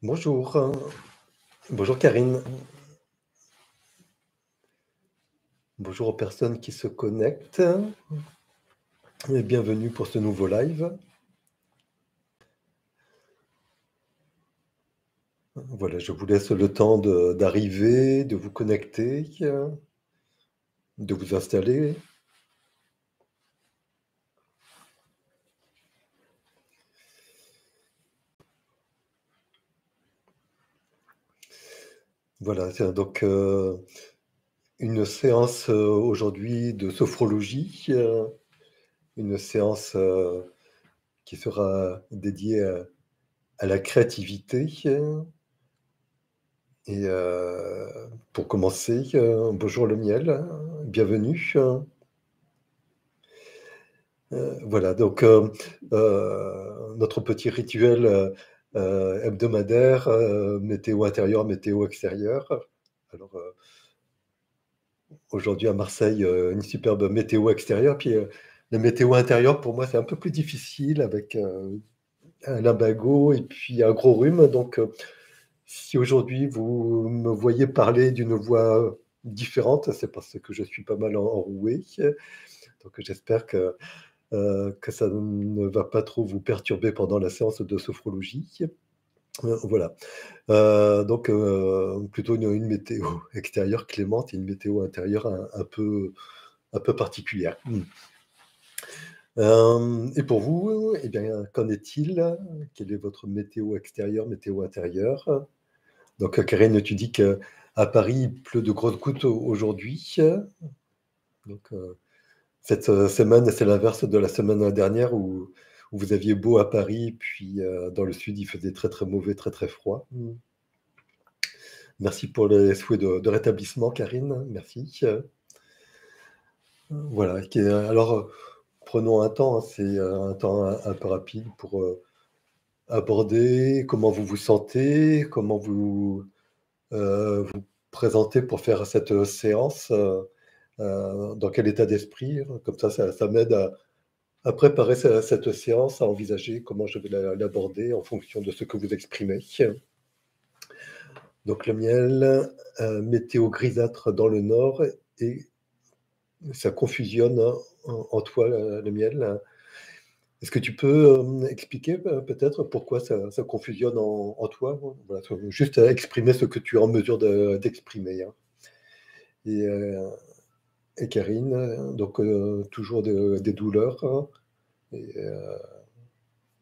Bonjour, bonjour Karine. Bonjour aux personnes qui se connectent et bienvenue pour ce nouveau live. Voilà, je vous laisse le temps d'arriver, de vous connecter, de vous installer. Voilà, c'est donc une séance aujourd'hui de sophrologie, une séance qui sera dédiée à la créativité. Et pour commencer, bonjour le miel, bienvenue. Voilà, donc notre petit rituel hebdomadaire, météo intérieure, météo extérieure. Alors aujourd'hui à Marseille, une superbe météo extérieure, puis la météo intérieure pour moi c'est un peu plus difficile avec un lumbago et puis un gros rhume. Donc si aujourd'hui vous me voyez parler d'une voix différente, c'est parce que je suis pas mal enroué. Donc j'espère que ça ne va pas trop vous perturber pendant la séance de sophrologie. Voilà. Donc plutôt une météo extérieure clémente et une météo intérieure un peu particulière. Et pour vous, eh bien, qu'en est-il? Quelle est votre météo extérieure, météo intérieure? Donc Karine, tu dis qu'à Paris, il pleut de grosses gouttes aujourd'hui. Donc cette semaine, c'est l'inverse de la semaine dernière où vous aviez beau à Paris, puis dans le sud, il faisait très très mauvais, très très froid. Merci pour les souhaits de rétablissement, Karine. Merci. Voilà. Alors, prenons un temps, hein, c'est un temps un peu rapide pour aborder comment vous vous sentez, comment vous vous présentez pour faire cette séance, dans quel état d'esprit. Comme ça m'aide à préparer cette séance, à envisager comment je vais l'aborder en fonction de ce que vous exprimez. Donc le miel, météo grisâtre dans le nord et ça confusionne en toi, le miel. Est-ce que tu peux expliquer peut-être pourquoi ça confusionne en toi? Voilà, juste exprimer ce que tu es en mesure d'exprimer. Hein. Et, euh, et Karine, donc toujours des douleurs. Hein. Et,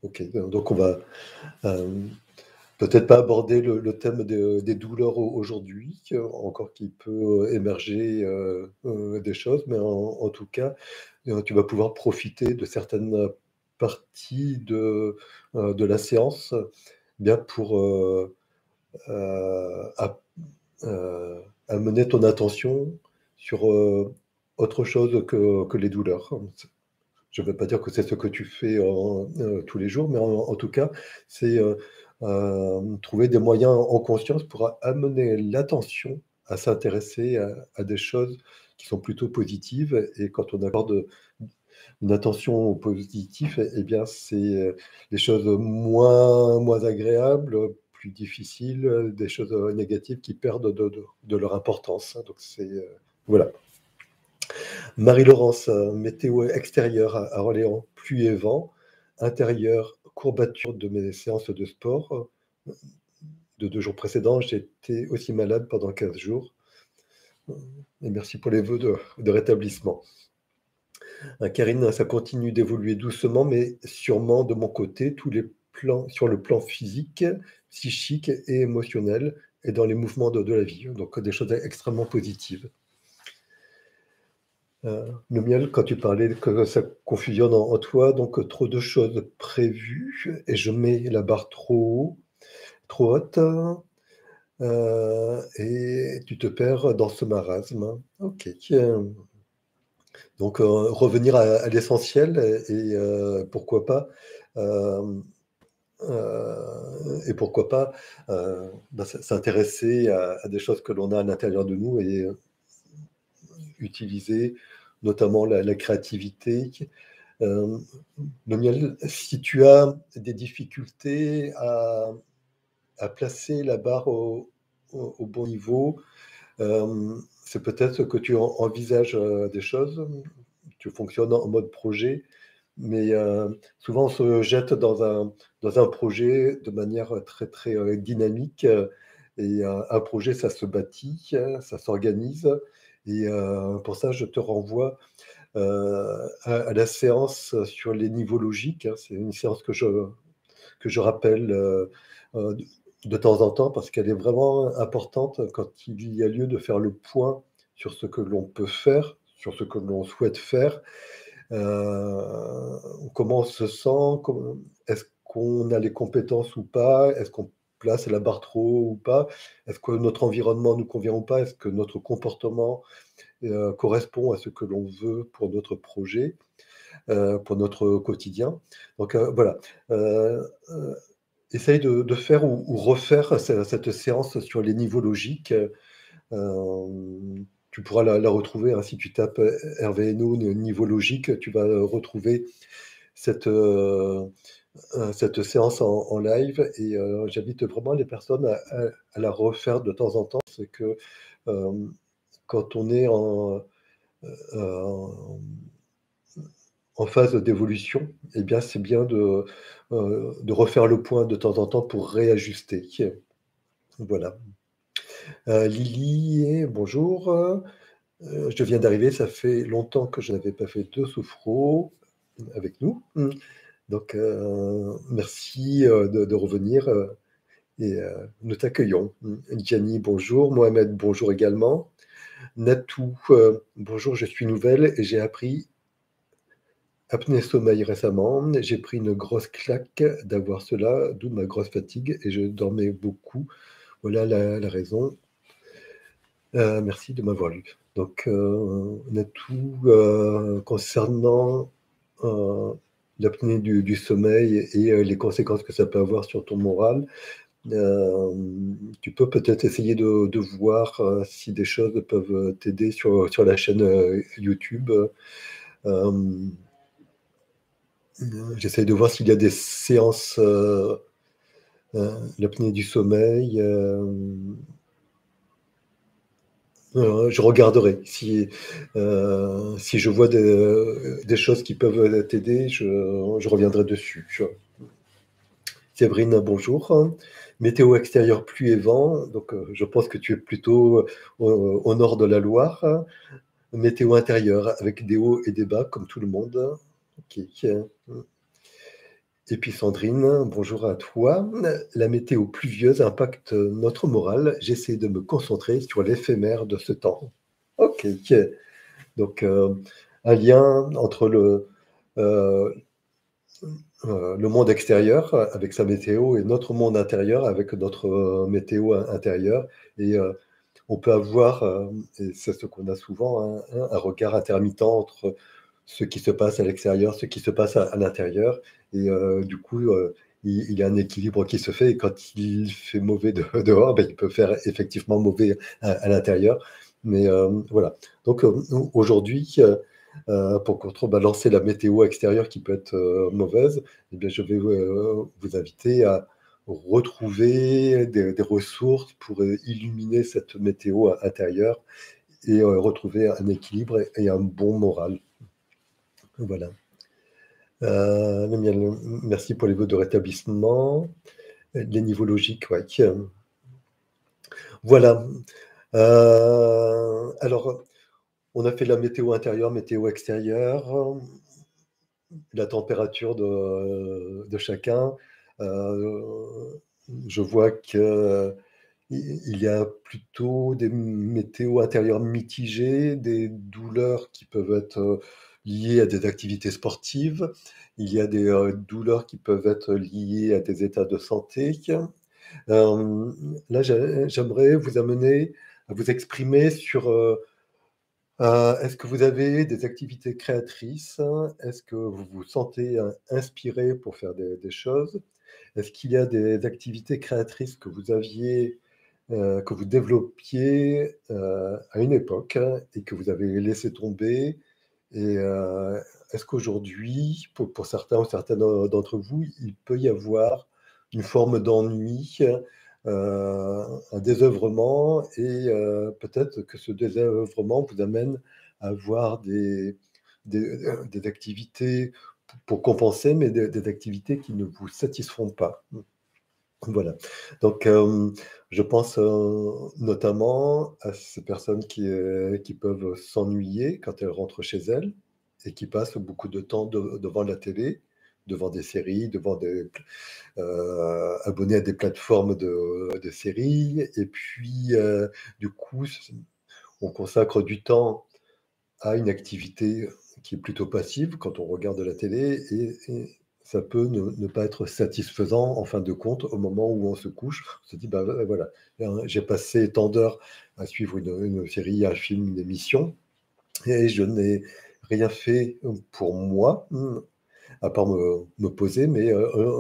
ok, donc on va peut-être pas aborder le thème des douleurs aujourd'hui, encore qu'il peut émerger des choses, mais en tout cas, tu vas pouvoir profiter de certaines parties de la séance, bien pour à- amener ton attention sur autre chose que les douleurs. Je ne veux pas dire que c'est ce que tu fais tous les jours, mais en tout cas, c'est trouver des moyens en conscience pour amener l'attention à s'intéresser à des choses qui sont plutôt positives. Et quand on accorde une attention au positif, eh bien, c'est des choses moins agréables, plus difficiles, des choses négatives qui perdent de leur importance. Donc, c'est. Voilà. Marie-Laurence, météo extérieure à Orléans, pluie et vent. Intérieur, courbature de mes séances de sport. De 2 jours précédents, j'étais aussi malade pendant 15 jours. Et merci pour les vœux de rétablissement. Karine, ça continue d'évoluer doucement, mais sûrement de mon côté, tous les plans, sur le plan physique, psychique et émotionnel, et dans les mouvements de la vie. Donc des choses extrêmement positives. Le miel, quand tu parlais que ça confusionne en toi, donc trop de choses prévues, et je mets la barre trop haute, et tu te perds dans ce marasme. Ok. Donc revenir à l'essentiel pourquoi pas, euh, et pourquoi pas s'intéresser à des choses que l'on a à l'intérieur de nous et utiliser notamment la créativité. Euh, le miel, si tu as des difficultés à placer la barre au bon niveau. C'est peut-être que tu envisages des choses, tu fonctionnes en mode projet, mais souvent on se jette dans un projet de manière très, très dynamique. Et un projet, ça se bâtit, ça s'organise. Et pour ça, je te renvoie à la séance sur les niveaux logiques, hein. C'est une séance que je rappelle euh, de temps en temps parce qu'elle est vraiment importante quand il y a lieu de faire le point sur ce que l'on peut faire, sur ce que l'on souhaite faire. Comment on se sent, est-ce qu'on a les compétences ou pas, est-ce qu'on place la barre trop haut ou pas, est-ce que notre environnement nous convient ou pas, est-ce que notre comportement correspond à ce que l'on veut pour notre projet, pour notre quotidien. Donc voilà. Euh, euh, Essaye de faire ou refaire cette séance sur les niveaux logiques. Tu pourras la retrouver, hein, si tu tapes Hervé Hainaut, niveau logique, tu vas retrouver cette, cette séance en live. Et j'invite vraiment les personnes à la refaire de temps en temps. C'est que euh, quand on est en, en phase d'évolution, eh bien, c'est bien de refaire le point de temps en temps pour réajuster. Voilà. Lily, bonjour. Je viens d'arriver, ça fait longtemps que je n'avais pas fait de sophro avec nous. Donc, merci de revenir et nous t'accueillons. Gianni, bonjour. Mohamed, bonjour également. Natou, bonjour, je suis nouvelle et j'ai appris apnée sommeil récemment. J'ai pris une grosse claque d'avoir cela, d'où ma grosse fatigue et je dormais beaucoup. Voilà la raison. Merci de m'avoir lu. Donc, on a tout concernant euh, l'apnée du sommeil et les conséquences que ça peut avoir sur ton moral. Euh, Tu peux peut-être essayer de voir si des choses peuvent t'aider sur la chaîne YouTube. Euh, J'essaie de voir s'il y a des séances, l'apnée du sommeil. Je regarderai. Si je vois des choses qui peuvent t'aider, je reviendrai dessus. Séverine, bonjour. Météo extérieure, pluie et vent. Donc, je pense que tu es plutôt au nord de la Loire. Météo intérieure, avec des hauts et des bas, comme tout le monde. Ok. Et puis Sandrine, bonjour à toi. La météo pluvieuse impacte notre morale. J'essaie de me concentrer sur l'éphémère de ce temps. Ok. Donc, un lien entre euh, le monde extérieur avec sa météo et notre monde intérieur avec notre météo intérieure. Et on peut avoir, et c'est ce qu'on a souvent, un regard intermittent entre ce qui se passe à l'extérieur, ce qui se passe à l'intérieur. Et du coup, il y a un équilibre qui se fait. Et quand il fait mauvais dehors, ben, il peut faire effectivement mauvais à l'intérieur. Mais voilà. Donc aujourd'hui, pour contrebalancer la météo extérieure qui peut être mauvaise, eh bien, je vais vous inviter à retrouver des ressources pour illuminer cette météo intérieure et retrouver un équilibre et un bon moral. Voilà. Merci pour les vœux de rétablissement. Les niveaux logiques, ouais. Voilà. Alors, on a fait la météo intérieure, météo extérieure, la température de chacun. Euh, je vois que il y a plutôt des météos intérieures mitigées, des douleurs qui peuvent être liées à des activités sportives. Il y a des douleurs qui peuvent être liées à des états de santé. Euh, Là, j'aimerais vous amener à vous exprimer sur est-ce que vous avez des activités créatrices? Est-ce que vous vous sentez inspiré pour faire des choses? Est-ce qu'il y a des activités créatrices que vous aviez, que vous développiez à une époque et que vous avez laissé tomber? Et est-ce qu'aujourd'hui, pour certains ou certaines d'entre vous, il peut y avoir une forme d'ennui un désœuvrement et peut-être que ce désœuvrement vous amène à avoir des activités pour compenser, mais des activités qui ne vous satisfont pas. Voilà. Donc, je pense, notamment à ces personnes qui peuvent s'ennuyer quand elles rentrent chez elles et qui passent beaucoup de temps devant la télé, devant des séries, abonnés à des plateformes de séries et puis, du coup, on consacre du temps à une activité qui est plutôt passive quand on regarde la télé et ça peut ne pas être satisfaisant en fin de compte au moment où on se couche. On se dit, bah voilà, j'ai passé tant d'heures à suivre une série, un film, une émission et je n'ai rien fait pour moi, à part me poser, mais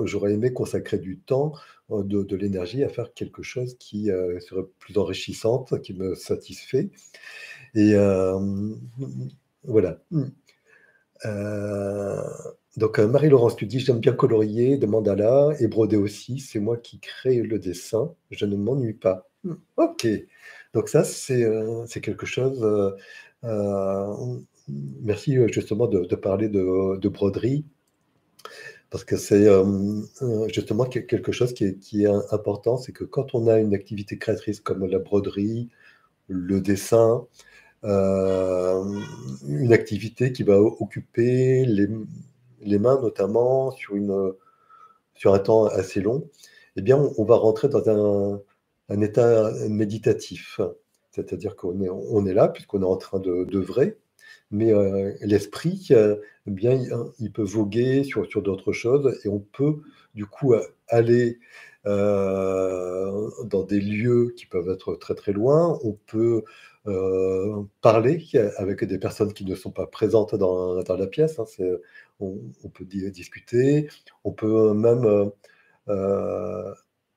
j'aurais aimé consacrer du temps, de l'énergie à faire quelque chose qui serait plus enrichissante, qui me satisfait. Et voilà. Euh, donc, Marie-Laurence, tu dis, j'aime bien colorier, des mandalas et broder aussi. C'est moi qui crée le dessin. Je ne m'ennuie pas. Ok. Donc ça, c'est quelque chose. Euh, merci justement de parler de broderie, parce que c'est justement quelque chose qui est important. C'est que quand on a une activité créatrice comme la broderie, le dessin, euh, une activité qui va occuper les mains notamment sur un temps assez long, eh bien, on va rentrer dans un état méditatif. C'est-à-dire qu'on est là, puisqu'on est en train d'œuvrer, mais l'esprit, eh bien, il peut voguer sur d'autres choses et on peut du coup aller dans des lieux qui peuvent être très très loin. On peut parler avec des personnes qui ne sont pas présentes dans la pièce. Hein. On peut discuter, on peut même euh,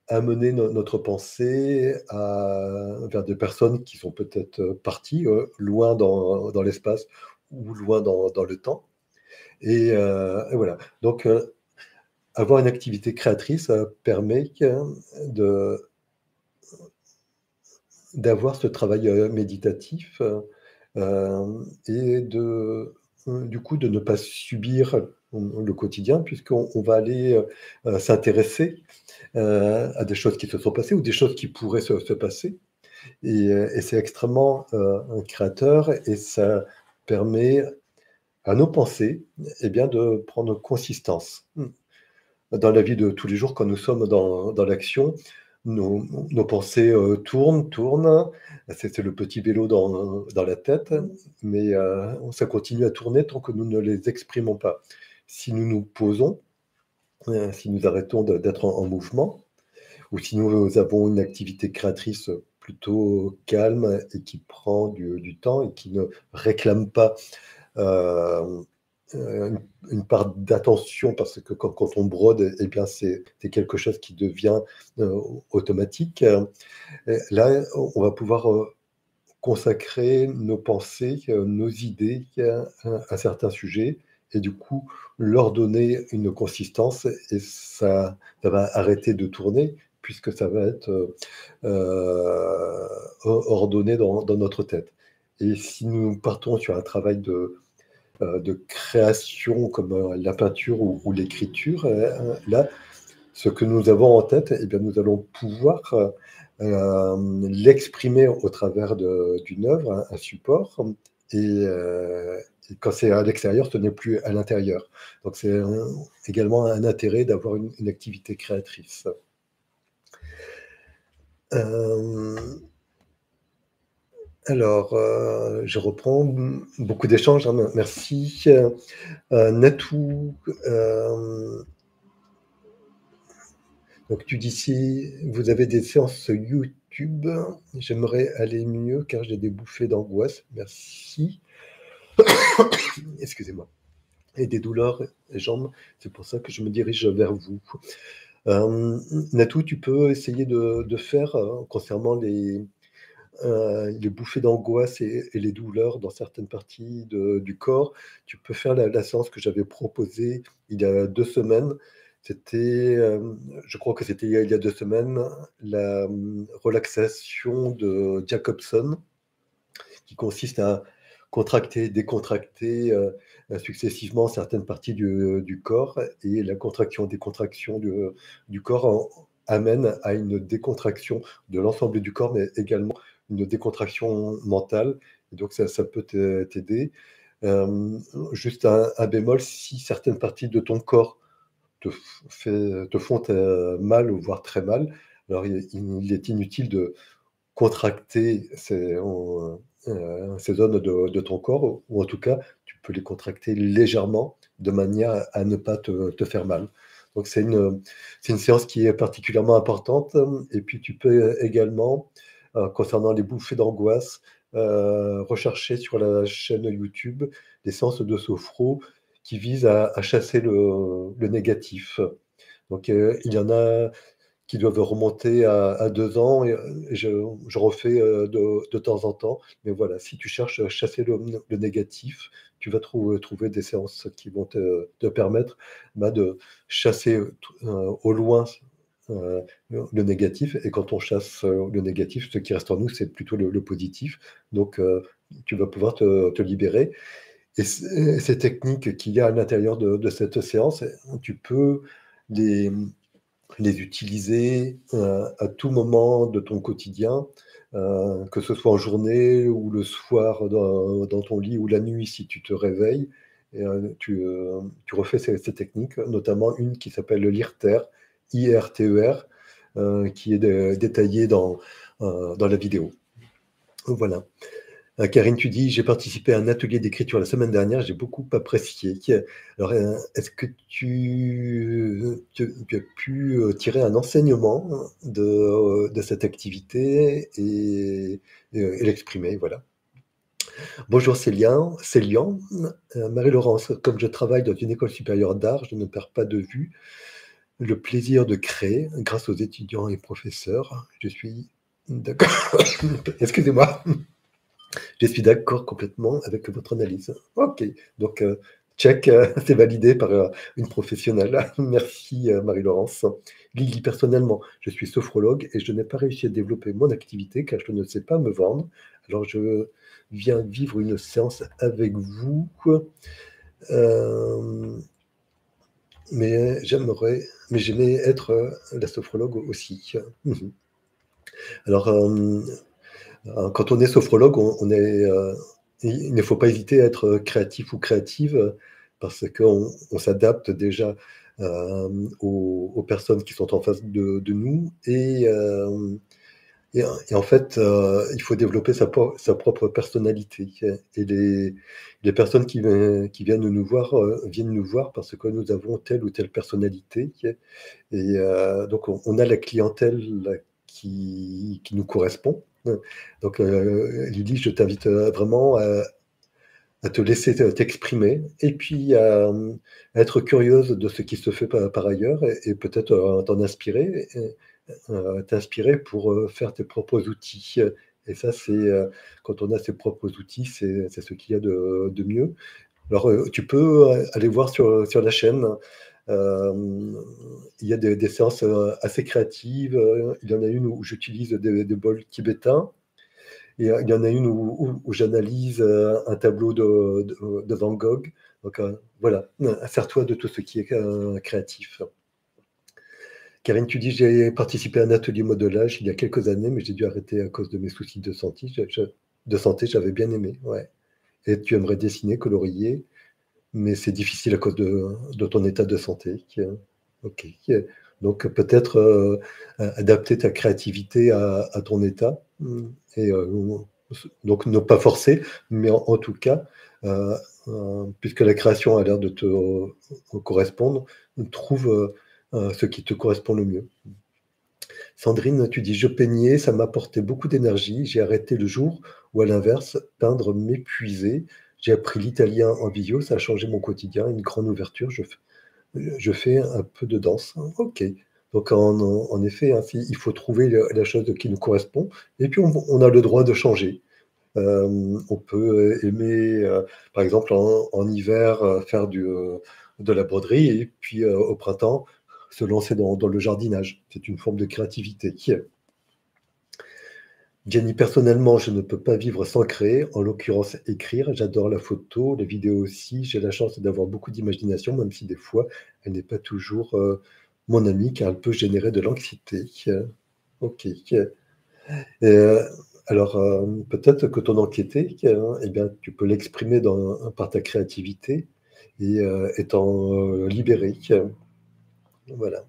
amener notre pensée vers des personnes qui sont peut-être parties loin dans l'espace ou loin dans le temps. Et voilà. Donc, avoir une activité créatrice permet de, d'avoir ce travail méditatif et du coup, de ne pas subir le quotidien, puisqu'on va aller s'intéresser à des choses qui se sont passées ou des choses qui pourraient se passer. Et c'est extrêmement créateur et ça permet à nos pensées eh bien, de prendre consistance. Dans la vie de tous les jours, quand nous sommes dans l'action, nos pensées tournent. C'est le petit vélo dans la tête, mais ça continue à tourner tant que nous ne les exprimons pas. Si nous nous posons, si nous arrêtons d'être en mouvement, ou si nous avons une activité créatrice plutôt calme et qui prend du temps et qui ne réclame pas euh, une part d'attention, parce que quand on brode, eh bien c'est quelque chose qui devient automatique. Là, on va pouvoir consacrer nos pensées, nos idées à certains sujets, et du coup leur donner une consistance, et ça va arrêter de tourner, puisque ça va être ordonné dans notre tête. Et si nous partons sur un travail de création comme la peinture ou l'écriture, là, ce que nous avons en tête, eh bien, nous allons pouvoir l'exprimer au travers d'une œuvre, un support, et quand c'est à l'extérieur, ce n'est plus à l'intérieur. Donc c'est également un intérêt d'avoir une activité créatrice. Euh, alors, je reprends beaucoup d'échanges, hein, merci. Natou, donc tu dis si vous avez des séances YouTube, j'aimerais aller mieux car j'ai des bouffées d'angoisse. Merci. Excusez-moi. Et des douleurs les jambes, c'est pour ça que je me dirige vers vous. Natou, tu peux essayer de faire concernant les bouffées d'angoisse et les douleurs dans certaines parties du corps. Tu peux faire la séance que j'avais proposée il y a 2 semaines. C'était, je crois que c'était il y a 2 semaines, la, relaxation de Jacobson, qui consiste à contracter, décontracter, successivement certaines parties du corps, et la contraction, décontraction du corps amène à une décontraction de l'ensemble du corps, mais également une décontraction mentale. Et donc ça peut t'aider. Juste un bémol, si certaines parties de ton corps te font mal, ou voire très mal, alors il est inutile de contracter ces zones de ton corps, ou en tout cas, tu peux les contracter légèrement de manière à ne pas te faire mal. Donc c'est une séance qui est particulièrement importante. Et puis tu peux également, concernant les bouffées d'angoisse, rechercher sur la chaîne YouTube des séances de sophro qui visent à chasser le négatif. Donc, il y en a qui doivent remonter à 2 ans, et je refais, de temps en temps. Mais voilà, si tu cherches à chasser le négatif, tu vas trouver des séances qui vont te permettre, de chasser, au loin, le négatif. Et quand on chasse, le négatif, ce qui reste en nous, c'est plutôt le positif. Donc, tu vas pouvoir te libérer. Et ces techniques qu'il y a à l'intérieur de cette séance, tu peux les les utiliser, à tout moment de ton quotidien, que ce soit en journée ou le soir dans ton lit, ou la nuit si tu te réveilles. Et tu refais ces techniques, notamment une qui s'appelle le l'IRTER, IRTER, qui est détaillée dans la vidéo. Voilà. Karine, tu dis: «J'ai participé à un atelier d'écriture la semaine dernière, j'ai beaucoup apprécié». Alors, est-ce que tu as pu, tirer un enseignement de cette activité, et l'exprimer? Voilà. Bonjour Célian, Marie-Laurence, comme je travaille dans une école supérieure d'art, je ne perds pas de vue le plaisir de créer grâce aux étudiants et professeurs. Je suis d'accord. Excusez-moi. Je suis d'accord complètement avec votre analyse. OK, donc, check, c'est validé par, une professionnelle. Merci, Marie-Laurence. Lily: «Personnellement, je suis sophrologue et je n'ai pas réussi à développer mon activité car je ne sais pas me vendre. Alors je viens vivre une séance avec vous, hem, mais j'aimais être, la sophrologue aussi». Mmh. Alors, quand on est sophrologue, on est, il ne faut pas hésiter à être créatif ou créative, parce qu'on s'adapte déjà, aux personnes qui sont en face de nous. Et en fait, il faut développer sa propre personnalité. Et les personnes qui viennent nous voir parce que nous avons telle ou telle personnalité. Et donc on a la clientèle qui nous correspond. Donc, Lydie, je t'invite, vraiment à te laisser t'exprimer, et puis à être curieuse de ce qui se fait par ailleurs, et peut-être, t'en inspirer, t'inspirer pour, faire tes propres outils. Et ça, quand on a ses propres outils, c'est ce qu'il y a de mieux. Alors, tu peux, aller voir sur la chaîne. Il y a des séances, assez créatives. Il y en a une où j'utilise des bols tibétains, et il y en a une où j'analyse, un tableau de Van Gogh. Donc, voilà, sers-toi de tout ce qui est, créatif. Karine, tu dis: «J'ai participé à un atelier modelage il y a quelques années, mais j'ai dû arrêter à cause de mes soucis de santé, j'avais bien aimé». Ouais. Et tu aimerais dessiner, colorier, mais c'est difficile à cause de ton état de santé. OK. Donc peut-être, adapter ta créativité à ton état. Et donc ne pas forcer, mais en tout cas, heu puisque la création a l'air de te correspondre, trouve, ce qui te correspond le mieux. Sandrine, tu dis: «Je peignais, ça m'apportait beaucoup d'énergie. J'ai arrêté le jour où, à l'inverse, peindre m'épuisait. J'ai appris l'italien en visio, ça a changé mon quotidien, une grande ouverture. Je fais un peu de danse». OK. Donc en effet, hein, il faut trouver la chose qui nous correspond, et puis on a le droit de changer. On peut aimer, par exemple en hiver, faire de la broderie, et puis, au printemps, se lancer dans le jardinage. C'est une forme de créativité. Jenny, personnellement, je ne peux pas vivre sans créer, en l'occurrence écrire. J'adore la photo, les vidéos aussi. J'ai la chance d'avoir beaucoup d'imagination, même si des fois, elle n'est pas toujours mon amie, car elle peut générer de l'anxiété. Ok. Euh, alors, peut-être que ton anxiété, eh bien, tu peux l'exprimer par ta créativité et étant libéré. Voilà.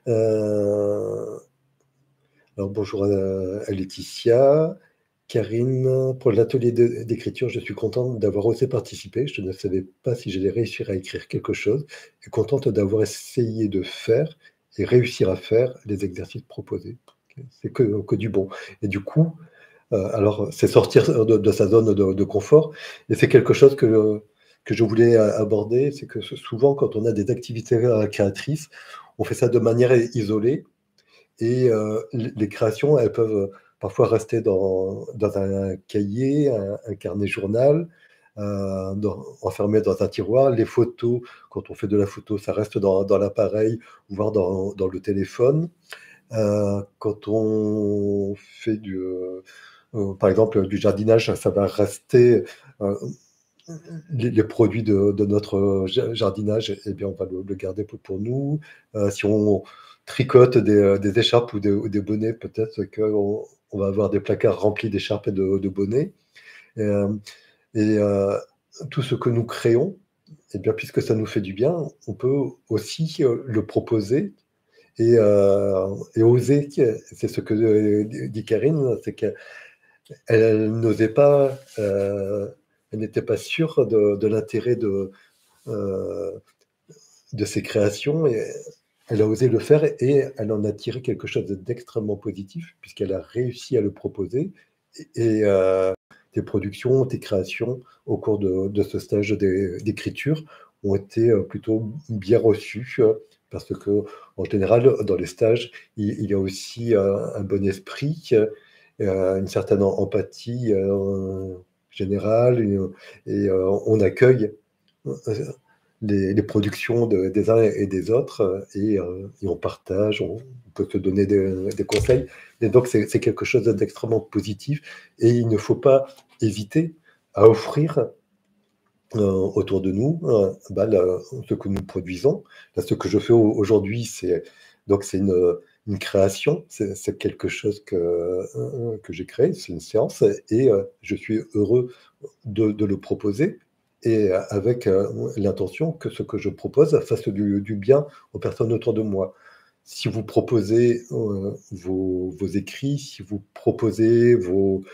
Euh, alors, bonjour à Laetitia. Karine, pour l'atelier d'écriture, je suis contente d'avoir osé participer. Je ne savais pas si j'allais réussir à écrire quelque chose et contente d'avoir essayé de faire et réussir à faire les exercices proposés. C'est que du bon. Et du coup, alors, c'est sortir de sa zone de confort. Et c'est quelque chose que je voulais aborder. C'est que souvent, quand on a des activités créatrices, on fait ça de manière isolée. Et les créations, elles peuvent parfois rester dans un cahier, un carnet journal, enfermé dans un tiroir. Les photos, quand on fait de la photo, ça reste dans l'appareil, voire dans le téléphone. Quand on fait par exemple, du jardinage, ça va rester euh, les produits de notre jardinage, eh bien, on va le garder pour nous. Si on tricote des écharpes ou des bonnets, peut-être qu'on va avoir des placards remplis d'écharpes et de bonnets. Et, euh, et, tout ce que nous créons, eh bien, puisque ça nous fait du bien, on peut aussi le proposer et oser. C'est ce que dit Karine, c'est qu'elle n'osait pas, elle n'était pas sûre de l'intérêt euh, de ses créations. Et elle a osé le faire et elle en a tiré quelque chose d'extrêmement positif puisqu'elle a réussi à le proposer. Et tes productions, tes créations au cours de ce stage d'écriture ont été plutôt bien reçues parce que en général, dans les stages, il y a aussi un bon esprit, une certaine empathie générale et on accueille euh, les productions des uns et des autres et on partage, on peut se donner des conseils. Et donc, c'est quelque chose d'extrêmement positif et il ne faut pas hésiter à offrir autour de nous ce que nous produisons. Là, ce que je fais aujourd'hui, c'est une création, c'est quelque chose que j'ai créé, c'est une séance et je suis heureux de le proposer et avec l'intention que ce que je propose fasse du bien aux personnes autour de moi. Si vous proposez vos écrits, si vous proposez vos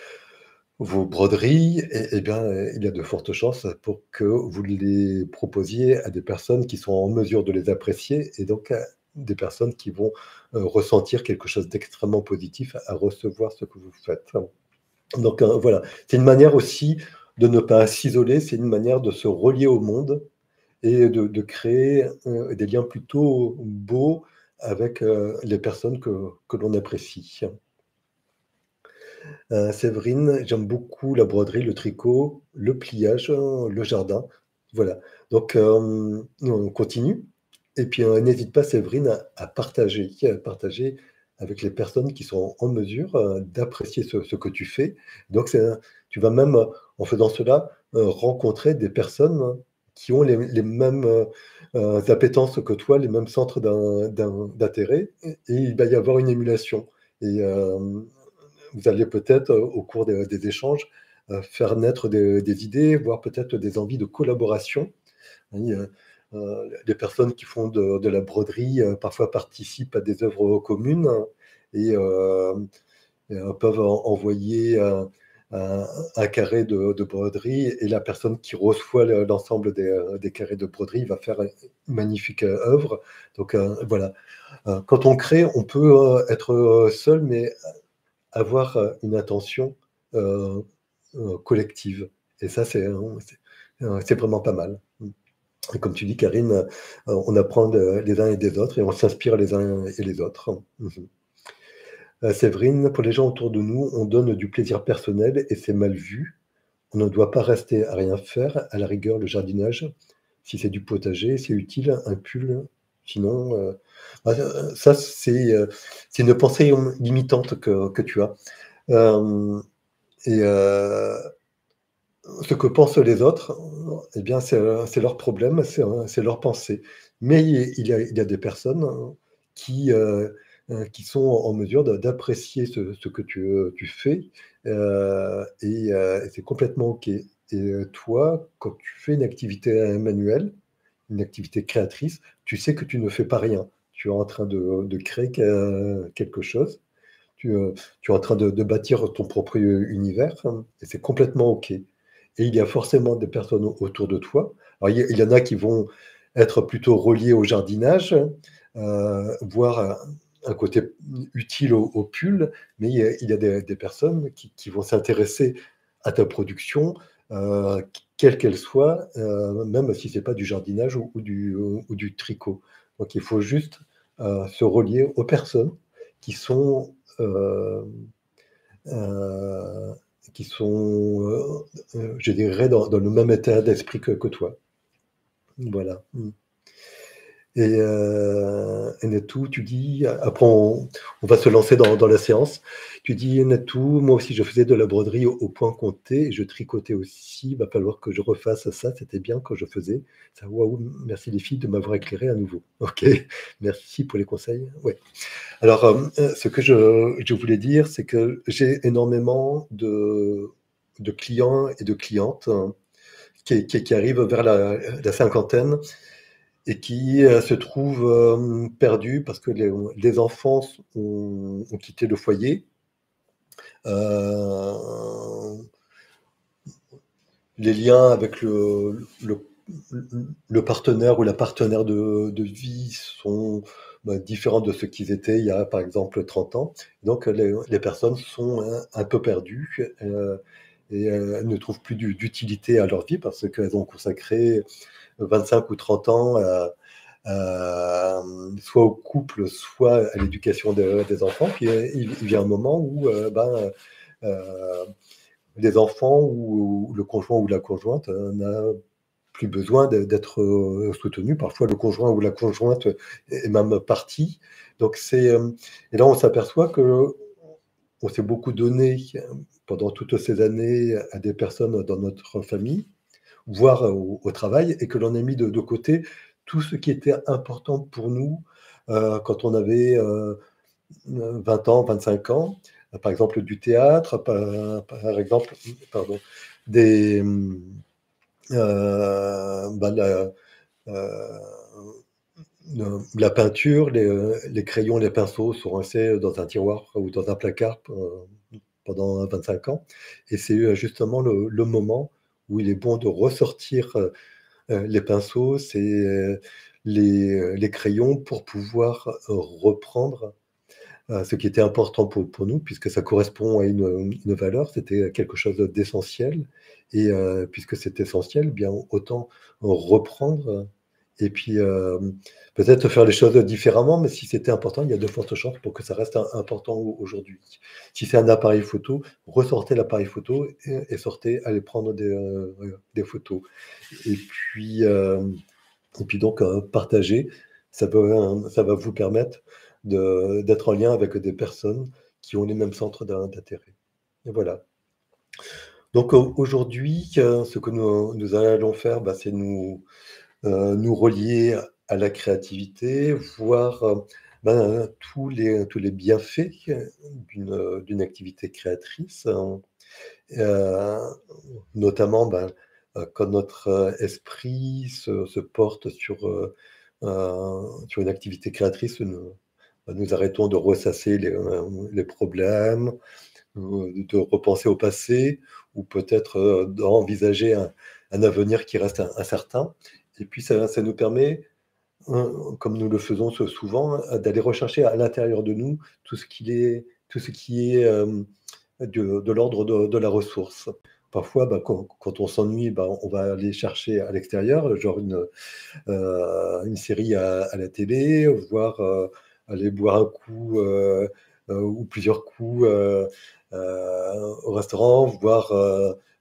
broderies, eh bien, il y a de fortes chances pour que vous les proposiez à des personnes qui sont en mesure de les apprécier et donc à des personnes qui vont ressentir quelque chose d'extrêmement positif à recevoir ce que vous faites. Donc voilà, c'est une manière aussi de ne pas s'isoler, c'est une manière de se relier au monde et de créer des liens plutôt beaux avec les personnes que l'on apprécie. Séverine, j'aime beaucoup la broderie, le tricot, le pliage, le jardin. Voilà. Donc, on continue. Et puis, n'hésite pas, Séverine, à partager avec les personnes qui sont en mesure d'apprécier ce que tu fais. Donc, tu vas même, en faisant cela, rencontrer des personnes qui ont les mêmes appétences que toi, les mêmes centres d'intérêt, et il va y avoir une émulation. Et vous allez peut-être, au cours des échanges, faire naître des idées, voire peut-être des envies de collaboration. Oui, les personnes qui font de la broderie parfois participent à des œuvres communes et peuvent envoyer un carré de broderie et la personne qui reçoit l'ensemble des carrés de broderie va faire une magnifique œuvre. Donc voilà, quand on crée, on peut être seul, mais avoir une intention euh, collective. Et ça, c'est vraiment pas mal. Et comme tu dis, Karine, on apprend les uns et des autres et on s'inspire les uns et les autres. Mhm. Séverine, pour les gens autour de nous, on donne du plaisir personnel et c'est mal vu. On ne doit pas rester à rien faire. À la rigueur, le jardinage, si c'est du potager, c'est utile. Un pull Sinon, ça c'est une pensée, limitante que tu as. Hem et ce que pensent les autres, eh bien, c'est leur problème, c'est leur pensée. Mais il y a des personnes, qui, qui sont en mesure d'apprécier ce que tu fais, et c'est complètement OK. Et toi, quand tu fais une activité, manuelle, une activité créatrice, tu sais que tu ne fais pas rien. Tu es en train de créer quelque chose. Tu, tu es en train de bâtir ton propre univers, hein, et c'est complètement OK. Et il y a forcément des personnes autour de toi. Alors il y en a qui vont être plutôt reliés au jardinage, voir un côté utile au pull, mais il y a des personnes qui vont s'intéresser à ta production, quelle qu'elle soit, même si c'est pas du jardinage ou du tricot. Donc il faut juste, se relier aux personnes qui sont, heu, je dirais dans le même état d'esprit que toi. Voilà. Mmh. Et Natou, tu dis, après on va se lancer dans la séance. Tu dis: «Natou, moi aussi je faisais de la broderie au point compté et je tricotais aussi, il va falloir que je refasse ça, c'était bien quand je faisais ça. Waouh, merci les filles de m'avoir éclairé à nouveau». OK, merci pour les conseils. Ouais. Alors, ce que je voulais dire, c'est que j'ai énormément de clients et de clientes, qui arrivent vers la cinquantaine et qui, se trouvent, perdus parce que les enfants ont quitté le foyer. Heu, les liens avec le partenaire ou la partenaire de vie sont, différents de ce qu'ils étaient il y a, par exemple, 30 ans. Donc les personnes sont un peu perdues, elles ne trouvent plus d'utilité à leur vie parce qu'elles ont consacré 25 ou 30 ans soit au couple, soit à l'éducation des enfants. Puis il vient un moment où euh, les enfants ou le conjoint ou la conjointe n'a plus besoin d'être soutenu. Parfois, le conjoint ou la conjointe est même parti. Donc et là, on s'aperçoit que on s'est beaucoup donné pendant toutes ces années à des personnes dans notre famille, voire au travail, et que l'on a mis de côté tout ce qui était important pour nous quand on avait 20 ans, 25 ans. Par exemple, du théâtre, par exemple, pardon, des, la, euh, la peinture, les crayons, les pinceaux sont restés dans un tiroir ou dans un placard pendant 25 ans. Et c'est justement le moment où il est bon de ressortir les pinceaux, c'est les crayons pour pouvoir reprendre ce qui était important pour nous, puisque ça correspond à une valeur, c'était quelque chose d'essentiel. Et puisque c'est essentiel, bien autant reprendre et puis peut-être faire les choses différemment, mais si c'était important, il y a de fortes chances pour que ça reste important aujourd'hui. Si c'est un appareil photo, ressortez l'appareil photo et sortez, allez prendre des photos. Et puis, donc, partager, ça va vous permettre d'être en lien avec des personnes qui ont les mêmes centres d'intérêt. Et voilà. Donc, aujourd'hui, ce que nous allons faire, c'est nous relier à la créativité, voir, tous les bienfaits d'une activité créatrice, hein. Heu, Notamment, quand notre, esprit se porte sur une activité créatrice, nous arrêtons de ressasser les problèmes, de repenser au passé ou peut-être, d'envisager un avenir qui reste incertain. Et puis ça nous permet, comme nous le faisons souvent, d'aller rechercher à l'intérieur de nous tout ce qui est, de l'ordre de la ressource. Parfois, quand on s'ennuie, on va aller chercher à l'extérieur, genre une série à la télé, voire, aller boire un coup, ou plusieurs coups, au restaurant, voire,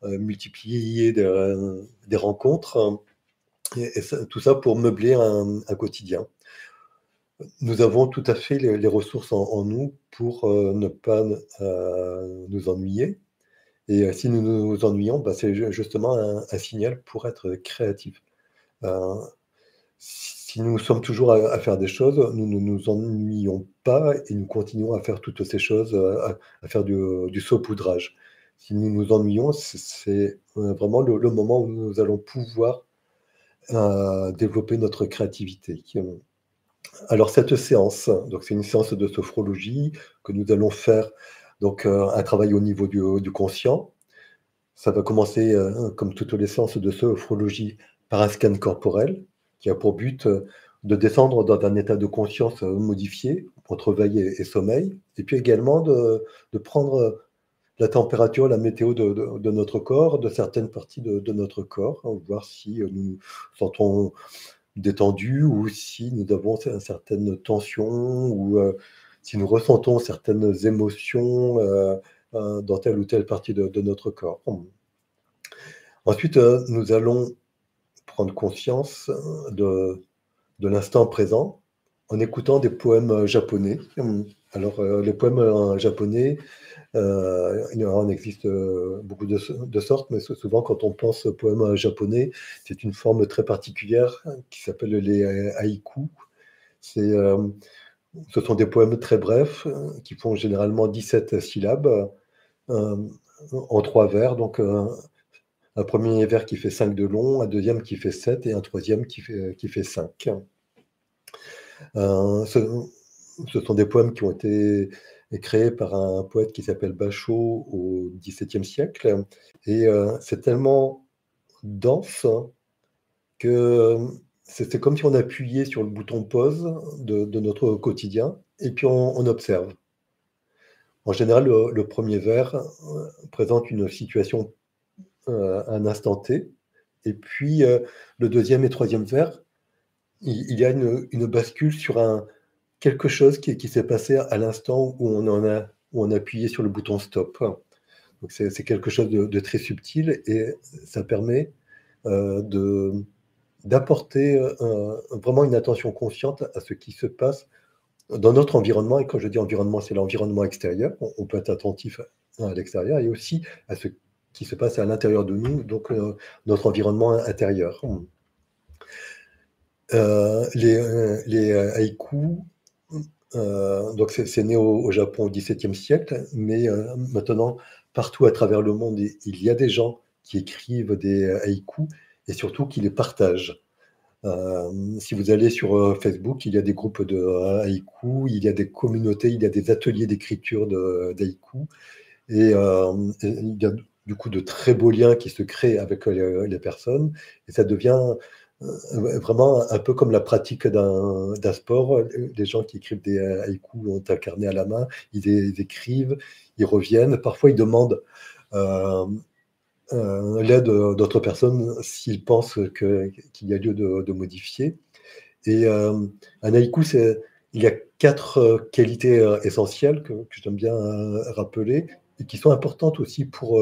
multiplier des rencontres, et ça tout ça pour meubler un quotidien. Nous avons tout à fait les ressources en nous pour, ne pas nous ennuyer et si nous nous ennuyons, bah, c'est justement un signal pour être créatif. Heu, si nous sommes toujours à faire des choses, nous ne nous ennuyons pas et nous continuons à faire toutes ces choses, à faire du saupoudrage. Si nous nous ennuyons, c'est vraiment le moment où nous allons pouvoir, développer notre créativité. Alors cette séance, donc c'est une séance de sophrologie que nous allons faire, donc un travail au niveau du conscient. Ça va commencer, comme toutes les séances de sophrologie, par un scan corporel qui a pour but, de descendre dans un état de conscience, modifié entre veille et sommeil et puis également de prendre, la température, la météo de notre corps, de certaines parties de notre corps, hein, voir si, nous nous sentons détendus ou si nous avons certaines tensions ou, si nous ressentons certaines émotions, dans telle ou telle partie de notre corps. Ensuite, nous allons prendre conscience de l'instant présent en écoutant des poèmes, japonais. Alors, les poèmes, japonais, il en existe, beaucoup de sortes, mais souvent quand on pense poème, japonais, c'est une forme très particulière qui s'appelle les haïkus. C'est, ce sont des poèmes très brefs, qui font généralement 17 syllabes, hem, en 3 vers, donc un premier vers qui fait 5 de long, un deuxième qui fait 7 et un troisième qui fait 5. Ce sont des poèmes qui ont été créés par un poète qui s'appelle Bashō au XVIIe siècle et c'est tellement dense que, c'est comme si on appuyait sur le bouton pause de notre quotidien et puis on observe. En général, le 1er vers, présente une situation, un instant T et puis, le deuxième et troisième vers, il y a une bascule sur quelque chose qui s'est passé à l'instant où on a appuyé sur le bouton stop. Donc c'est quelque chose de très subtil et ça permet, de d'apporter, vraiment une attention consciente à ce qui se passe dans notre environnement et quand je dis environnement, c'est l'environnement extérieur. On peut être attentif à l'extérieur et aussi à ce qui se passe à l'intérieur de nous, donc notre environnement intérieur. Les haïkus, donc c'est né au Japon au XVIIe siècle, mais maintenant partout à travers le monde, il y a des gens qui écrivent des haïkus et surtout qui les partagent. Si vous allez sur, Facebook, il y a des groupes de haïkus, il y a des communautés, il y a des ateliers d'écriture d'haïkus et il y a du coup de très beaux liens qui se créent avec, les personnes et ça devient, vraiment un peu comme la pratique d'un sport. Les gens qui écrivent des haïkus ont un carnet à la main, ils écrivent, ils reviennent. Parfois, ils demandent, hem, l'aide, d'autres personnes s'ils pensent qu'il y a lieu de modifier et un haïku, il y a 4 qualités, essentielles que j'aime bien, rappeler et qui sont importantes aussi pour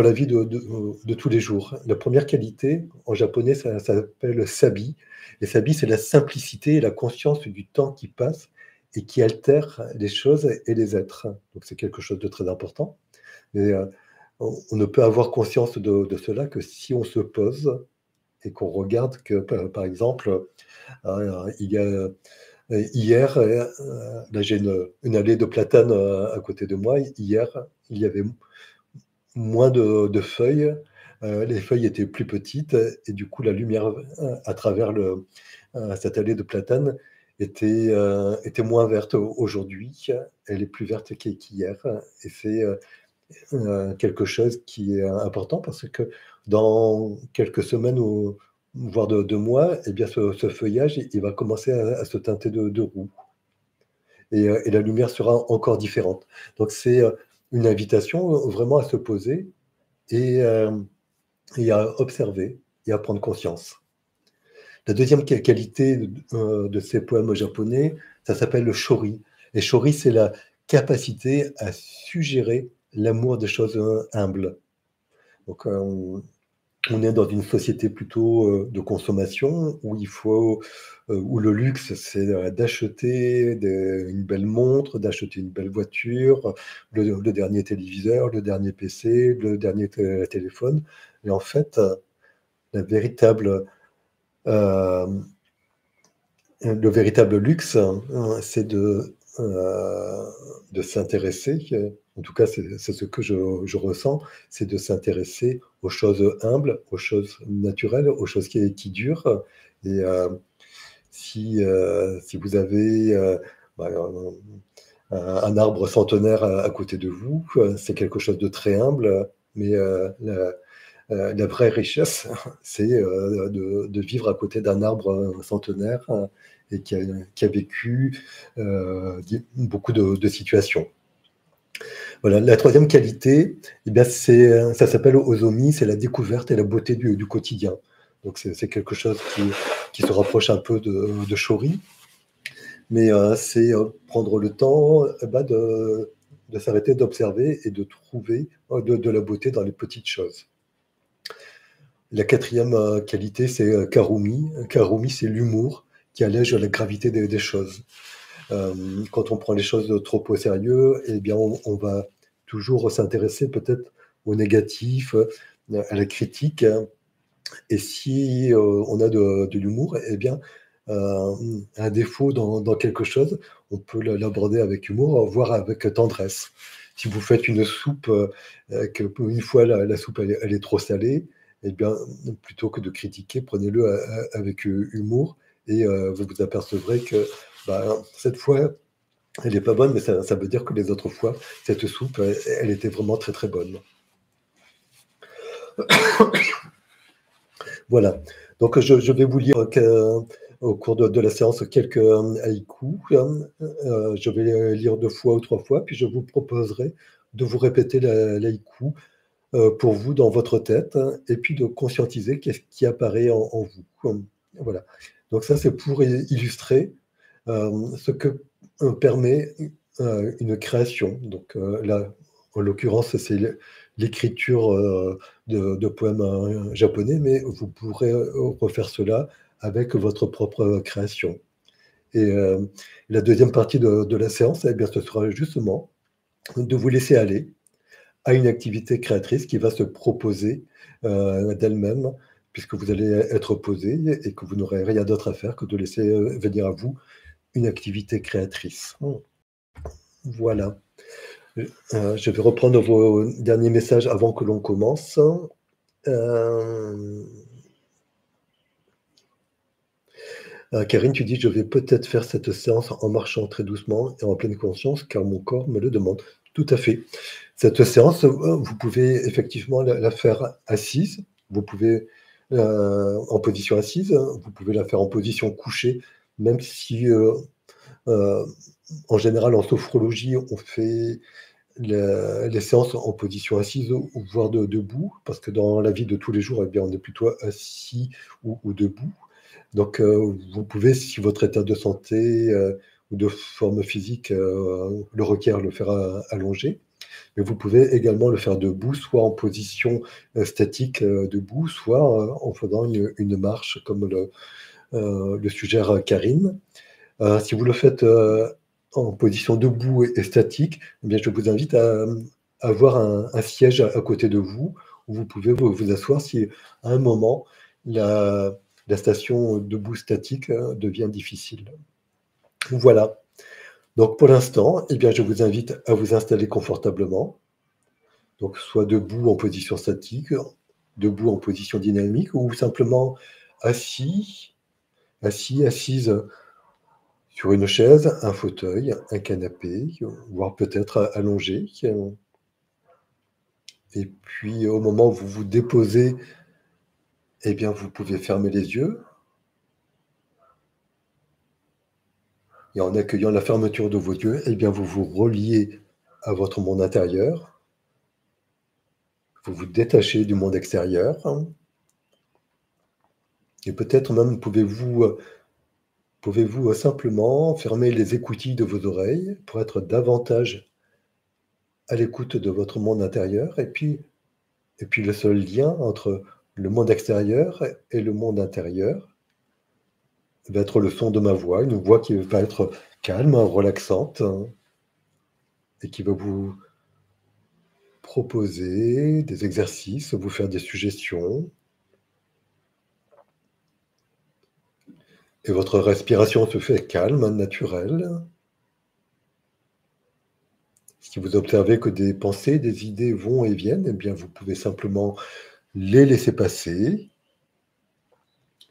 la vie de tous les jours. La première qualité, en japonais, ça s'appelle sabi et sabi, c'est la simplicité et la conscience du temps qui passe et qui altère les choses et les êtres. Donc c'est quelque chose de très important et on ne peut avoir conscience de cela que si on se pose et qu'on regarde que, par exemple, il y a, hier, là j'ai une allée de platanes, à côté de moi. Hier, il y avait moins de feuilles, les feuilles étaient plus petites et du coup la lumière, à travers cette allée de platanes était moins verte. Aujourd'hui, elle est plus verte qu'hier et c'est, quelque chose qui est important parce que dans quelques semaines ou voire de mois et bien ce feuillage, il va commencer à se teinter de roux et la lumière sera encore différente. Donc c'est, une invitation, vraiment à se poser et et à observer et à prendre conscience. La deuxième qualité de ces poèmes japonais, ça s'appelle le shori et shori, c'est la capacité à suggérer l'amour des choses, humbles. Donc, on est dans une société plutôt de consommation où où le luxe, c'est d'acheter une belle montre, d'acheter une belle voiture, le dernier téléviseur, le dernier PC, le dernier téléphone. Et en fait, la véritable, euh, le véritable luxe, c'est de s'intéresser, en tout cas c'est ce que je ressens, c'est de s'intéresser aux choses humbles, aux choses naturelles, aux choses qui durent. Et si vous avez bah, un arbre centenaire à côté de vous, c'est quelque chose de très humble, mais la vraie richesse, c'est de vivre à côté d'un arbre centenaire et qui a vécu beaucoup de situations. Voilà. La troisième qualité, eh bien, ça s'appelle Ozomi, c'est la découverte et la beauté du quotidien. Donc c'est quelque chose qui se rapproche un peu de Shori, mais c'est prendre le temps de s'arrêter, d'observer et de trouver de la beauté dans les petites choses. La quatrième qualité, c'est Karumi. Karumi, c'est l'humour qui allège la gravité des choses. Quand on prend les choses trop au sérieux, eh bien, on va toujours s'intéresser peut-être au négatif, à la critique. Et si on a de l'humour, eh bien, un défaut dans quelque chose, on peut l'aborder avec humour, voire avec tendresse. Si vous faites une soupe, que une fois la soupe elle est trop salée, eh bien, plutôt que de critiquer, prenez-le avec humour et vous vous apercevrez que bah, cette fois, elle n'est pas bonne, mais ça veut dire que les autres fois, cette soupe, elle était vraiment très très bonne. Voilà. Donc je vais vous lire au cours de la séance quelques haïkus. Je vais les lire 2 fois ou 3 fois, puis je vous proposerai de vous répéter l'haïku pour vous dans votre tête, et puis de conscientiser qu'est-ce qui apparaît en vous. Voilà. Donc ça, c'est pour illustrer ce que permet une création. Donc là, en l'occurrence, c'est l'écriture de poèmes japonais, mais vous pourrez refaire cela avec votre propre création. Et la deuxième partie de la séance, eh bien, ce sera justement de vous laisser aller à une activité créatrice qui va se proposer d'elle-même, puisque vous allez être posé et que vous n'aurez rien d'autre à faire que de laisser venir à vous une activité créatrice. Voilà. Je vais reprendre vos derniers messages avant que l'on commence. Karine, tu dis, je vais peut-être faire cette séance en marchant très doucement et en pleine conscience, car mon corps me le demande. Tout à fait. Cette séance, vous pouvez effectivement la faire assise, vous pouvez en position assise, vous pouvez la faire en position couchée, même si en général en sophrologie, on fait les séances en position assise ou voire debout, parce que dans la vie de tous les jours, eh bien, on est plutôt assis ou debout. Donc, vous pouvez, si votre état de santé ou de forme physique le requiert, le faire allongé. Mais vous pouvez également le faire debout, soit en position statique debout, soit en faisant une marche, comme le suggère Karine. Si vous le faites en position debout et statique, eh bien, je vous invite à avoir un siège à côté de vous, où vous pouvez vous asseoir si à un moment la station debout statique devient difficile. Voilà. Donc pour l'instant, eh bien, je vous invite à vous installer confortablement. Donc soit debout en position statique, debout en position dynamique, ou simplement assise sur une chaise, un fauteuil, un canapé, voire peut-être allongé. Et puis au moment où vous vous déposez, eh bien, vous pouvez fermer les yeux. Et en accueillant la fermeture de vos yeux, eh bien, vous vous reliez à votre monde intérieur. Vous vous détachez du monde extérieur. Et peut-être même pouvez-vous simplement fermer les écoutilles de vos oreilles pour être davantage à l'écoute de votre monde intérieur. Et puis le seul lien entre Le monde extérieur et le monde intérieur va être le son de ma voix, une voix qui va être calme, relaxante, et qui va vous proposer des exercices, vous faire des suggestions. Et votre respiration se fait calme, naturelle. Si vous observez que des pensées, des idées vont et viennent, eh bien, vous pouvez simplement les laisser passer.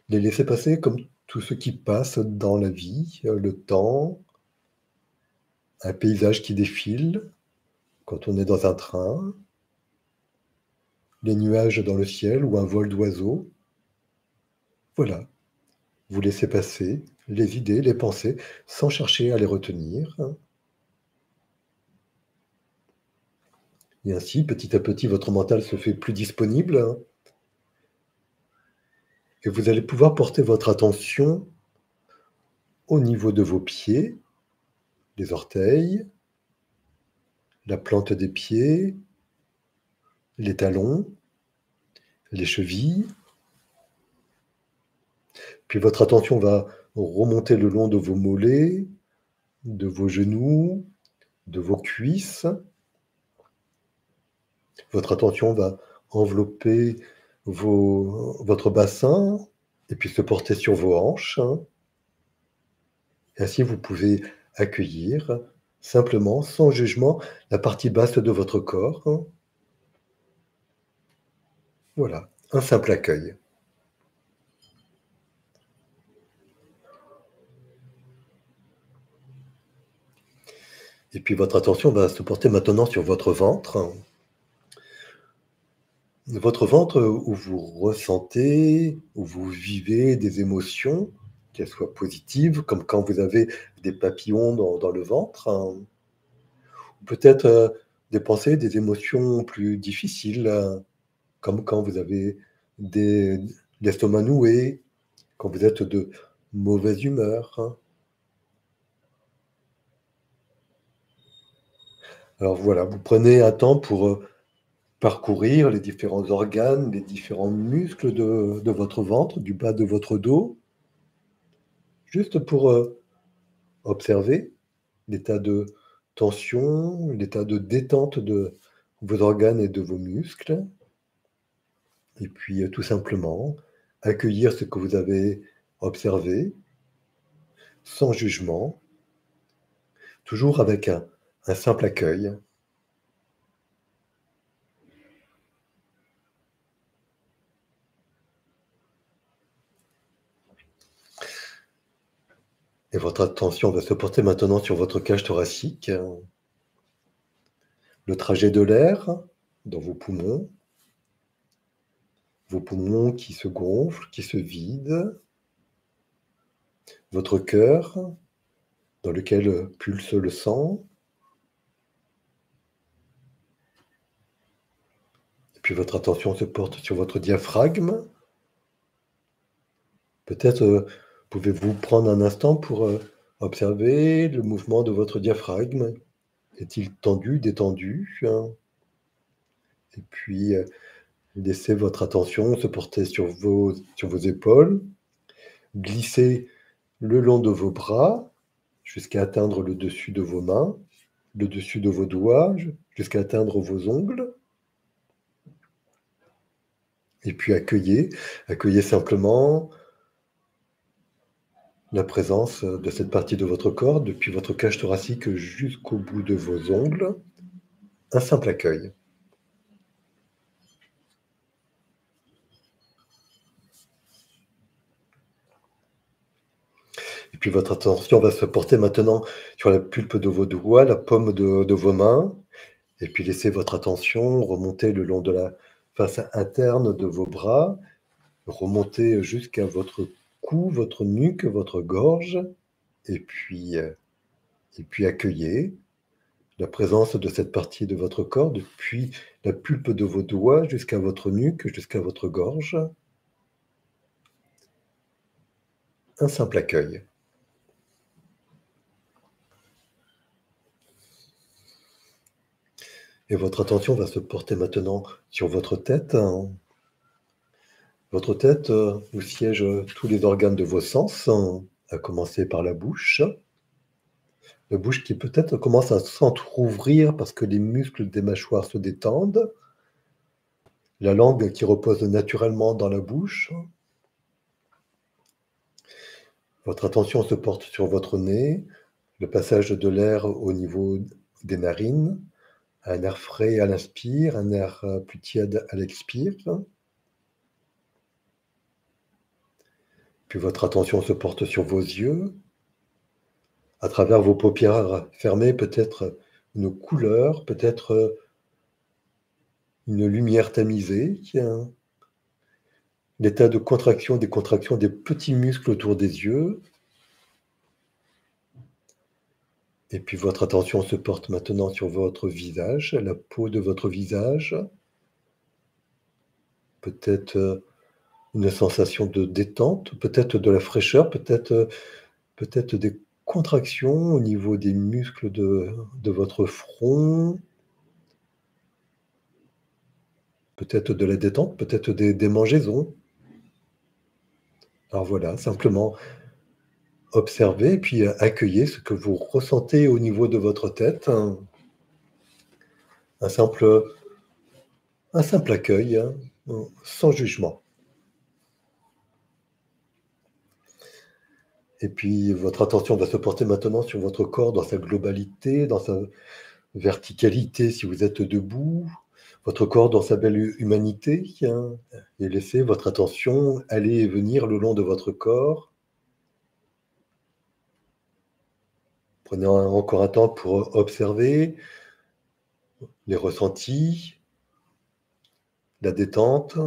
Les laisser passer comme tout ce qui passe dans la vie, le temps, un paysage qui défile quand on est dans un train, les nuages dans le ciel ou un vol d'oiseaux. Voilà, vous laissez passer les idées, les pensées, sans chercher à les retenir. Et ainsi, petit à petit, votre mental se fait plus disponible et vous allez pouvoir porter votre attention au niveau de vos pieds, les orteils, la plante des pieds, les talons, les chevilles. Puis votre attention va remonter le long de vos mollets, de vos genoux, de vos cuisses. Votre attention va envelopper votre bassin et puis se porter sur vos hanches. Et ainsi, vous pouvez accueillir simplement, sans jugement, la partie basse de votre corps. Voilà, un simple accueil. Et puis votre attention va se porter maintenant sur votre ventre. Votre ventre où vous ressentez, où vous vivez des émotions, qu'elles soient positives, comme quand vous avez des papillons dans le ventre, ou peut-être des pensées, des émotions plus difficiles, comme quand vous avez des, l'estomac noué, quand vous êtes de mauvaise humeur. Alors voilà, vous prenez un temps pour parcourir les différents organes, les différents muscles de votre ventre, du bas de votre dos, juste pour observer l'état de tension, l'état de détente de vos organes et de vos muscles. Et puis tout simplement, accueillir ce que vous avez observé, sans jugement, toujours avec un simple accueil. Et votre attention va se porter maintenant sur votre cage thoracique, le trajet de l'air dans vos poumons qui se gonflent, qui se vident, votre cœur dans lequel pulse le sang, et puis votre attention se porte sur votre diaphragme. Peut-être pouvez-vous prendre un instant pour observer le mouvement de votre diaphragme. Est-il tendu, détendu, hein? Et puis laissez votre attention se porter sur vos épaules, glisser le long de vos bras jusqu'à atteindre le dessus de vos mains, le dessus de vos doigts, jusqu'à atteindre vos ongles. Et puis accueillez simplement la présence de cette partie de votre corps, depuis votre cage thoracique jusqu'au bout de vos ongles. Un simple accueil. Et puis votre attention va se porter maintenant sur la pulpe de vos doigts, la paume de vos mains. Et puis laissez votre attention remonter le long de la face interne de vos bras, remonter jusqu'à votre cou, votre nuque, votre gorge. Et puis accueillez la présence de cette partie de votre corps depuis la pulpe de vos doigts jusqu'à votre nuque, jusqu'à votre gorge. Un simple accueil. Et votre attention va se porter maintenant sur votre tête, hein. Votre tête, où siègent tous les organes de vos sens, à commencer par la bouche. La bouche qui peut-être commence à s'entrouvrir parce que les muscles des mâchoires se détendent. La langue qui repose naturellement dans la bouche. Votre attention se porte sur votre nez, le passage de l'air au niveau des narines, un air frais à l'inspire, un air plus tiède à l'expire. Puis votre attention se porte sur vos yeux. À travers vos paupières fermées, peut-être une couleur, peut-être une lumière tamisée, l'état de contraction, des contractions des petits muscles autour des yeux. Et puis votre attention se porte maintenant sur votre visage, la peau de votre visage. Peut-être une sensation de détente, peut-être de la fraîcheur, peut-être des contractions au niveau des muscles de votre front. Peut-être de la détente, peut-être des démangeaisons. Alors voilà, simplement observez et puis accueillez ce que vous ressentez au niveau de votre tête. Un simple un simple accueil, sans jugement. Et puis votre attention va se porter maintenant sur votre corps dans sa globalité, dans sa verticalité si vous êtes debout, votre corps dans sa belle humanité, et laissez votre attention aller et venir le long de votre corps. Prenez encore un temps pour observer les ressentis, la détente,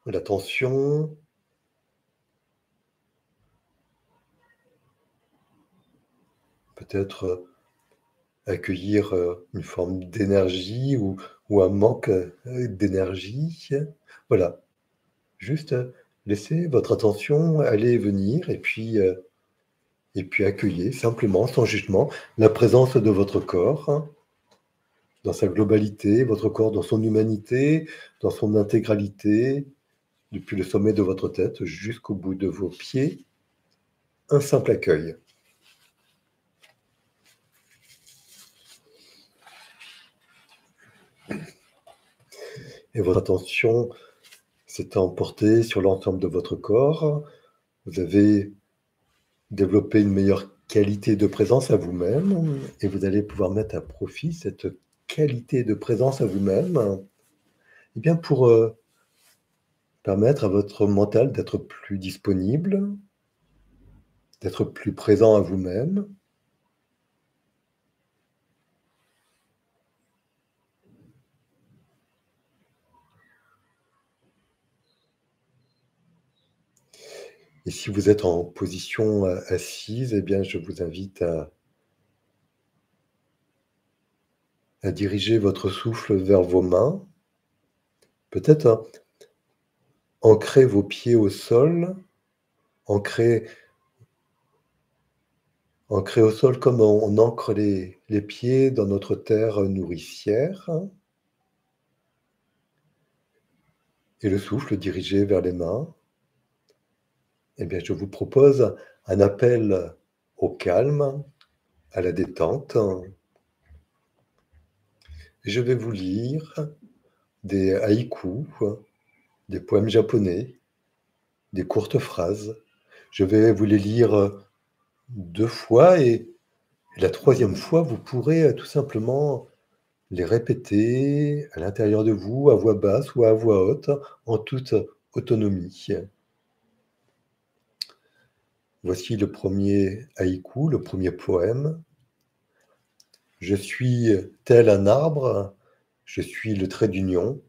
la tension. Peut-être accueillir une forme d'énergie ou un manque d'énergie. Voilà, juste laissez votre attention aller et venir et puis accueillez simplement, sans jugement, la présence de votre corps dans sa globalité, votre corps dans son humanité, dans son intégralité, depuis le sommet de votre tête jusqu'au bout de vos pieds. Un simple accueil. Et votre attention s'est emportée sur l'ensemble de votre corps. Vous avez développé une meilleure qualité de présence à vous-même et vous allez pouvoir mettre à profit cette qualité de présence à vous-même, eh bien pour permettre à votre mental d'être plus disponible, d'être plus présent à vous-même. Et si vous êtes en position assise, eh bien je vous invite à diriger votre souffle vers vos mains. Peut-être ancrer vos pieds au sol, ancrer ancrer au sol comme on ancre les pieds dans notre terre nourricière. Et le souffle dirigé vers les mains. Eh bien, je vous propose un appel au calme, à la détente. Je vais vous lire des haïkus, des poèmes japonais, des courtes phrases. Je vais vous les lire 2 fois et la 3e fois, vous pourrez tout simplement les répéter à l'intérieur de vous, à voix basse ou à voix haute, en toute autonomie. Voici le premier haïku, le premier poème. Je suis tel un arbre, je suis le trait d'union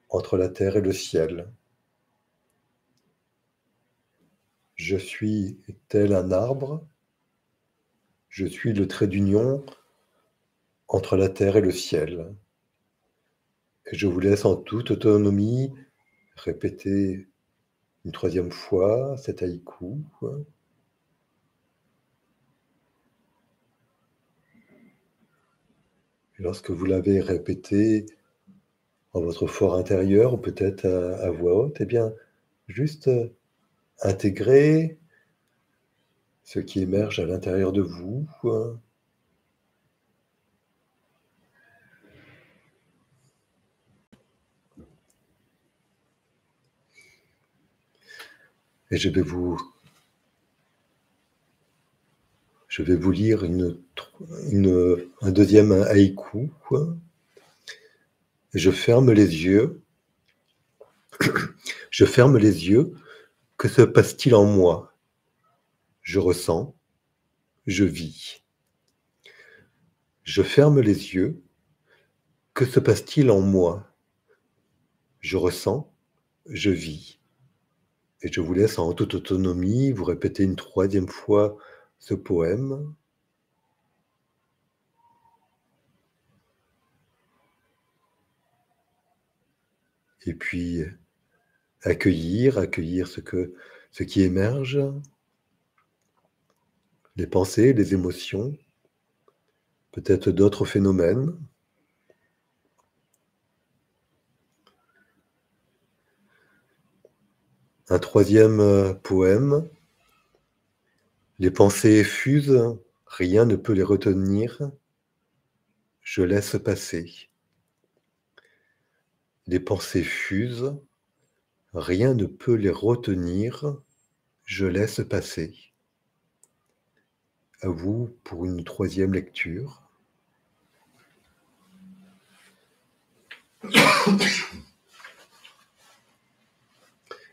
entre la terre et le ciel. Je suis tel un arbre, je suis le trait d'union entre la terre et le ciel. Et je vous laisse en toute autonomie répéter une 3e fois cet haïku. Et lorsque vous l'avez répété en votre fort intérieur ou peut-être à voix haute, eh bien, juste intégrer ce qui émerge à l'intérieur de vous. Et je vais vous lire un deuxième haïku. Je ferme les yeux. Je ferme les yeux. Que se passe-t-il en moi? Je ressens. Je vis. Je ferme les yeux. Que se passe-t-il en moi? Je ressens. Je vis. Et je vous laisse en toute autonomie vous répéter une troisième fois ce poème. Et puis accueillir ce qui émerge, les pensées, les émotions, peut-être d'autres phénomènes. Un troisième poème. Les pensées fusent, rien ne peut les retenir, je laisse passer. Les pensées fusent, rien ne peut les retenir, je laisse passer. À vous pour une troisième lecture.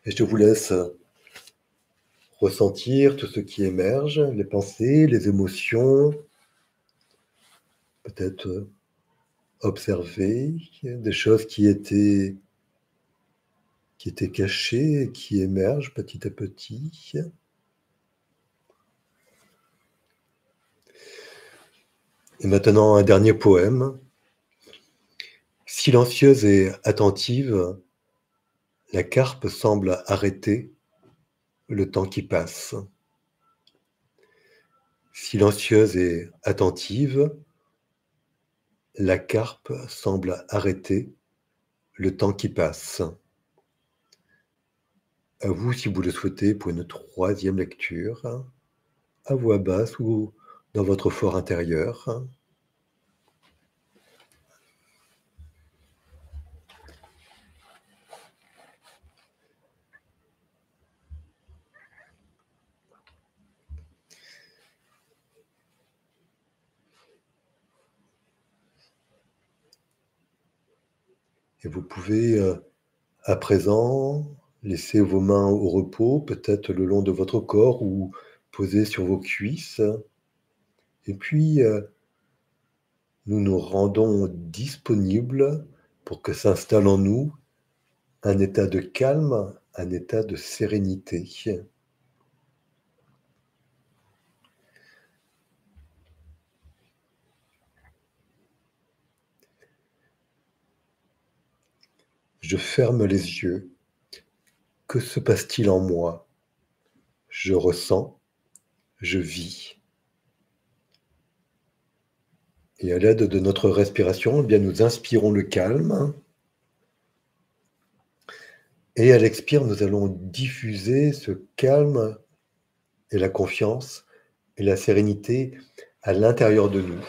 Et je vous laisse ressentir tout ce qui émerge, les pensées, les émotions, peut-être observer des choses qui étaient cachées et qui émergent petit à petit. Et maintenant, un dernier poème. Silencieuse et attentive, la carpe semble arrêter le temps qui passe. Silencieuse et attentive, la carpe semble arrêter le temps qui passe. À vous, si vous le souhaitez, pour une troisième lecture, à voix basse ou dans votre fort intérieur. Et vous pouvez à présent laisser vos mains au repos, peut-être le long de votre corps ou posées sur vos cuisses. Et puis, nous nous rendons disponibles pour que s'installe en nous un état de calme, un état de sérénité. Je ferme les yeux. Que se passe-t-il en moi? Je ressens, je vis. Et à l'aide de notre respiration, eh bien, nous inspirons le calme. Et à l'expire, nous allons diffuser ce calme et la confiance et la sérénité à l'intérieur de nous.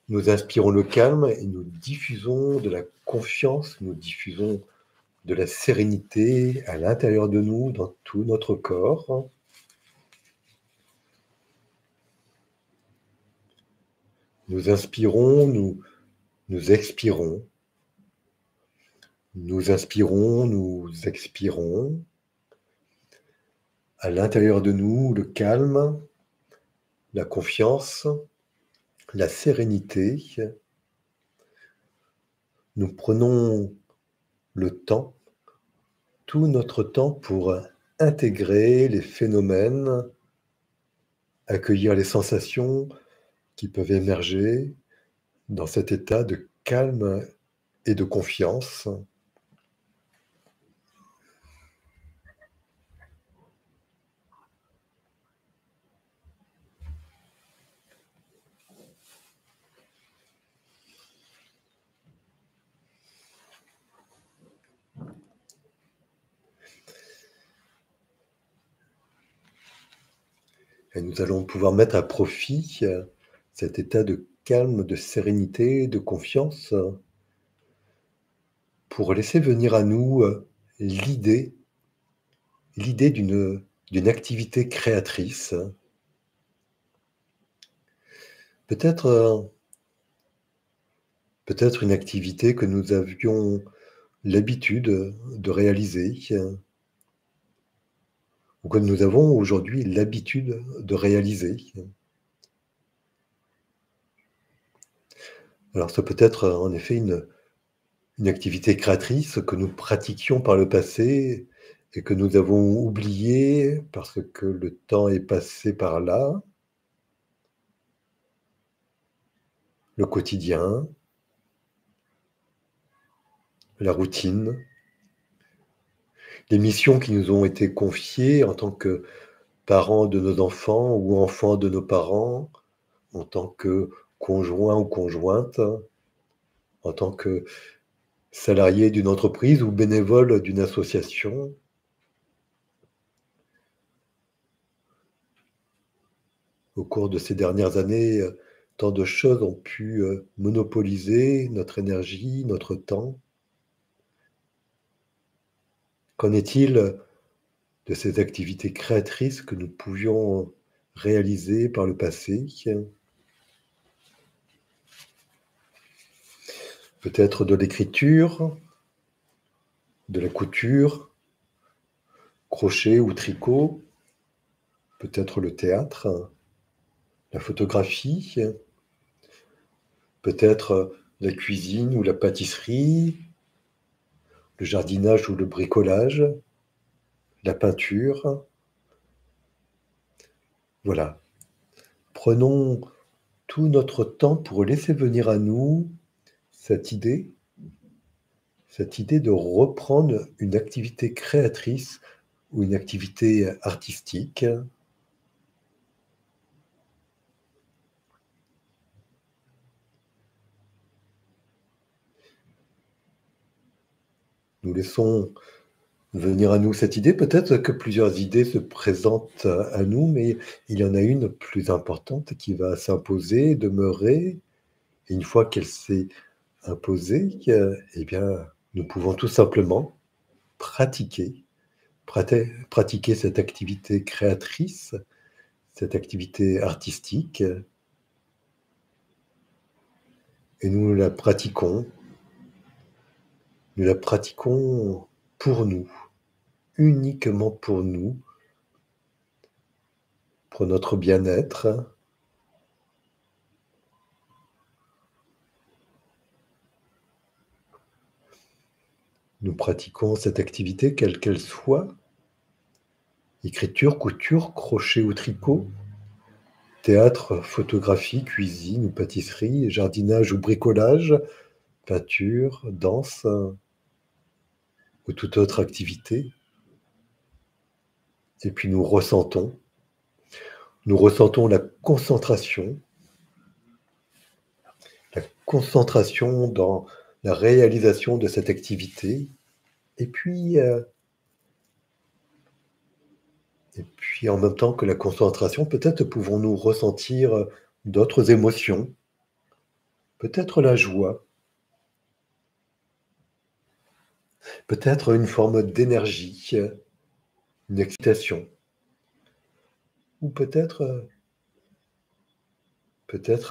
Nous inspirons le calme et nous diffusons de la confiance, nous diffusons de la sérénité à l'intérieur de nous, dans tout notre corps. Nous inspirons, nous expirons. Nous inspirons, nous expirons. À l'intérieur de nous, le calme, la confiance, la sérénité. Nous prenons le temps, tout notre temps pour intégrer les phénomènes, accueillir les sensations qui peuvent émerger dans cet état de calme et de confiance. Et nous allons pouvoir mettre à profit cet état de calme, de sérénité, de confiance, pour laisser venir à nous l'idée d'une activité créatrice. Peut-être peut-être une activité que nous avions l'habitude de réaliser, ou que nous avons aujourd'hui l'habitude de réaliser. Alors ça peut être en effet une activité créatrice que nous pratiquions par le passé et que nous avons oubliée parce que le temps est passé par là, le quotidien, la routine, les missions qui nous ont été confiées en tant que parents de nos enfants ou enfants de nos parents, en tant que conjoint ou conjointe, en tant que salarié d'une entreprise ou bénévole d'une association. Au cours de ces dernières années, tant de choses ont pu monopoliser notre énergie, notre temps. Qu'en est-il de ces activités créatrices que nous pouvions réaliser par le passé? Peut-être de l'écriture, de la couture, crochet ou tricot, peut-être le théâtre, la photographie, peut-être la cuisine ou la pâtisserie, le jardinage ou le bricolage, la peinture. Voilà. Prenons tout notre temps pour laisser venir à nous cette idée de reprendre une activité créatrice ou une activité artistique. Nous laissons venir à nous cette idée. Peut-être que plusieurs idées se présentent à nous, mais il y en a une plus importante qui va s'imposer, demeurer. Et une fois qu'elle s'est imposée, eh bien, nous pouvons tout simplement pratiquer cette activité créatrice, cette activité artistique, et nous la pratiquons pour nous, uniquement pour nous, pour notre bien-être. Nous pratiquons cette activité quelle qu'elle soit, écriture, couture, crochet ou tricot, théâtre, photographie, cuisine ou pâtisserie, jardinage ou bricolage, peinture, danse ou toute autre activité. Et puis nous ressentons la concentration dans la réalisation de cette activité. Et puis en même temps que la concentration, peut-être pouvons-nous ressentir d'autres émotions, peut-être la joie, peut-être une forme d'énergie, une excitation, ou peut-être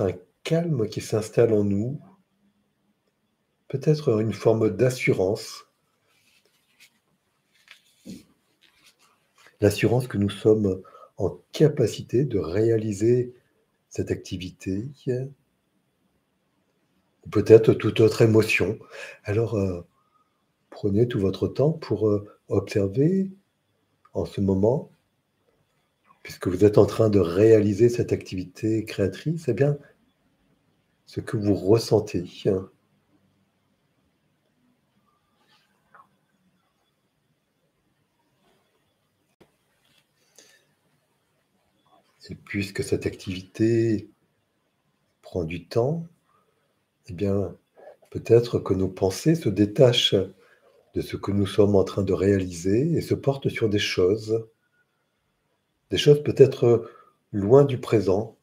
un calme qui s'installe en nous, peut-être une forme d'assurance, l'assurance que nous sommes en capacité de réaliser cette activité, ou peut-être toute autre émotion. Alors, prenez tout votre temps pour observer en ce moment, puisque vous êtes en train de réaliser cette activité créatrice, eh bien, ce que vous ressentez. Et puisque cette activité prend du temps, eh bien, peut-être que nos pensées se détachent de ce que nous sommes en train de réaliser et se portent sur des choses peut-être loin du présent,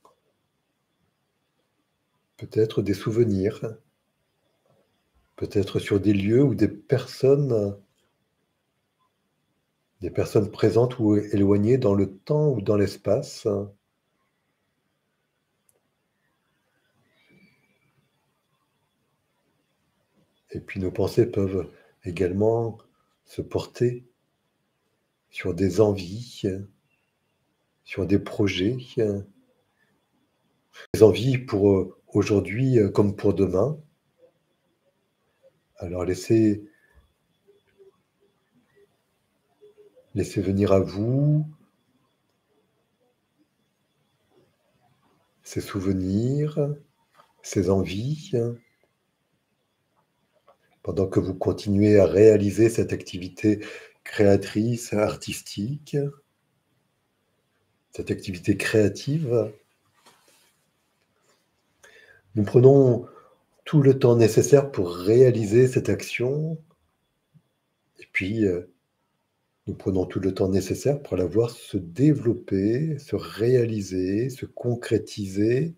peut-être des souvenirs, peut-être sur des lieux ou des personnes présentes ou éloignées dans le temps ou dans l'espace. Et puis nos pensées peuvent également se porter sur des envies, sur des projets, des envies pour, aujourd'hui, comme pour demain. Alors laissez venir à vous ces souvenirs, ces envies, pendant que vous continuez à réaliser cette activité créatrice, artistique, cette activité créative. Nous prenons tout le temps nécessaire pour réaliser cette action et puis, nous prenons tout le temps nécessaire pour la voir se développer, se réaliser, se concrétiser.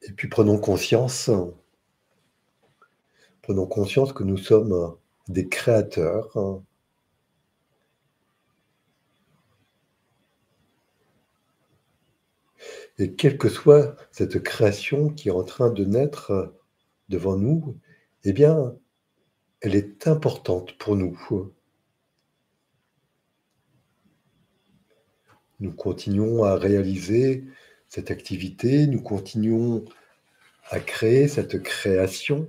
Et puis prenons conscience que nous sommes des créateurs, hein. Et quelle que soit cette création qui est en train de naître devant nous, eh bien, elle est importante pour nous. Nous continuons à réaliser cette activité, nous continuons à créer cette création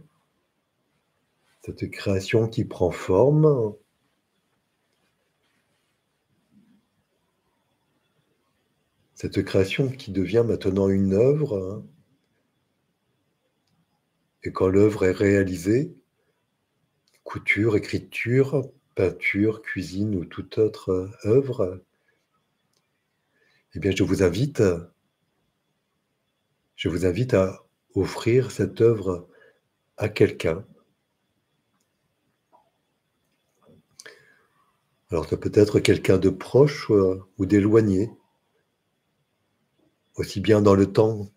qui prend forme, cette création qui devient maintenant une œuvre. Et quand l'œuvre est réalisée, couture, écriture, peinture, cuisine ou toute autre œuvre, eh bien, je vous invite à offrir cette œuvre à quelqu'un. Alors, ça peut être quelqu'un de proche ou d'éloigné, aussi bien dans le temps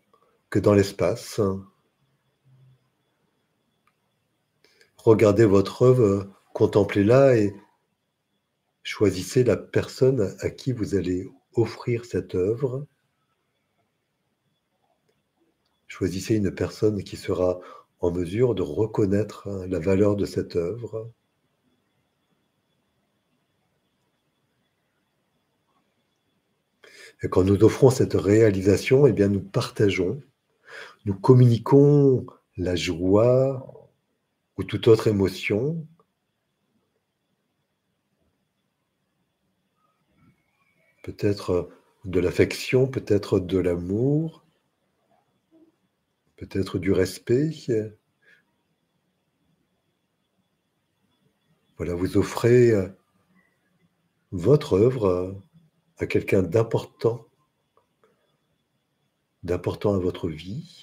que dans l'espace. Regardez votre œuvre, contemplez-la et choisissez la personne à qui vous allez offrir cette œuvre. Choisissez une personne qui sera en mesure de reconnaître la valeur de cette œuvre. Et quand nous offrons cette réalisation, eh bien, nous partageons, nous communiquons la joie ou toute autre émotion. Peut-être de l'affection, peut-être de l'amour, peut-être du respect. Voilà, vous offrez votre œuvre à quelqu'un d'important à votre vie,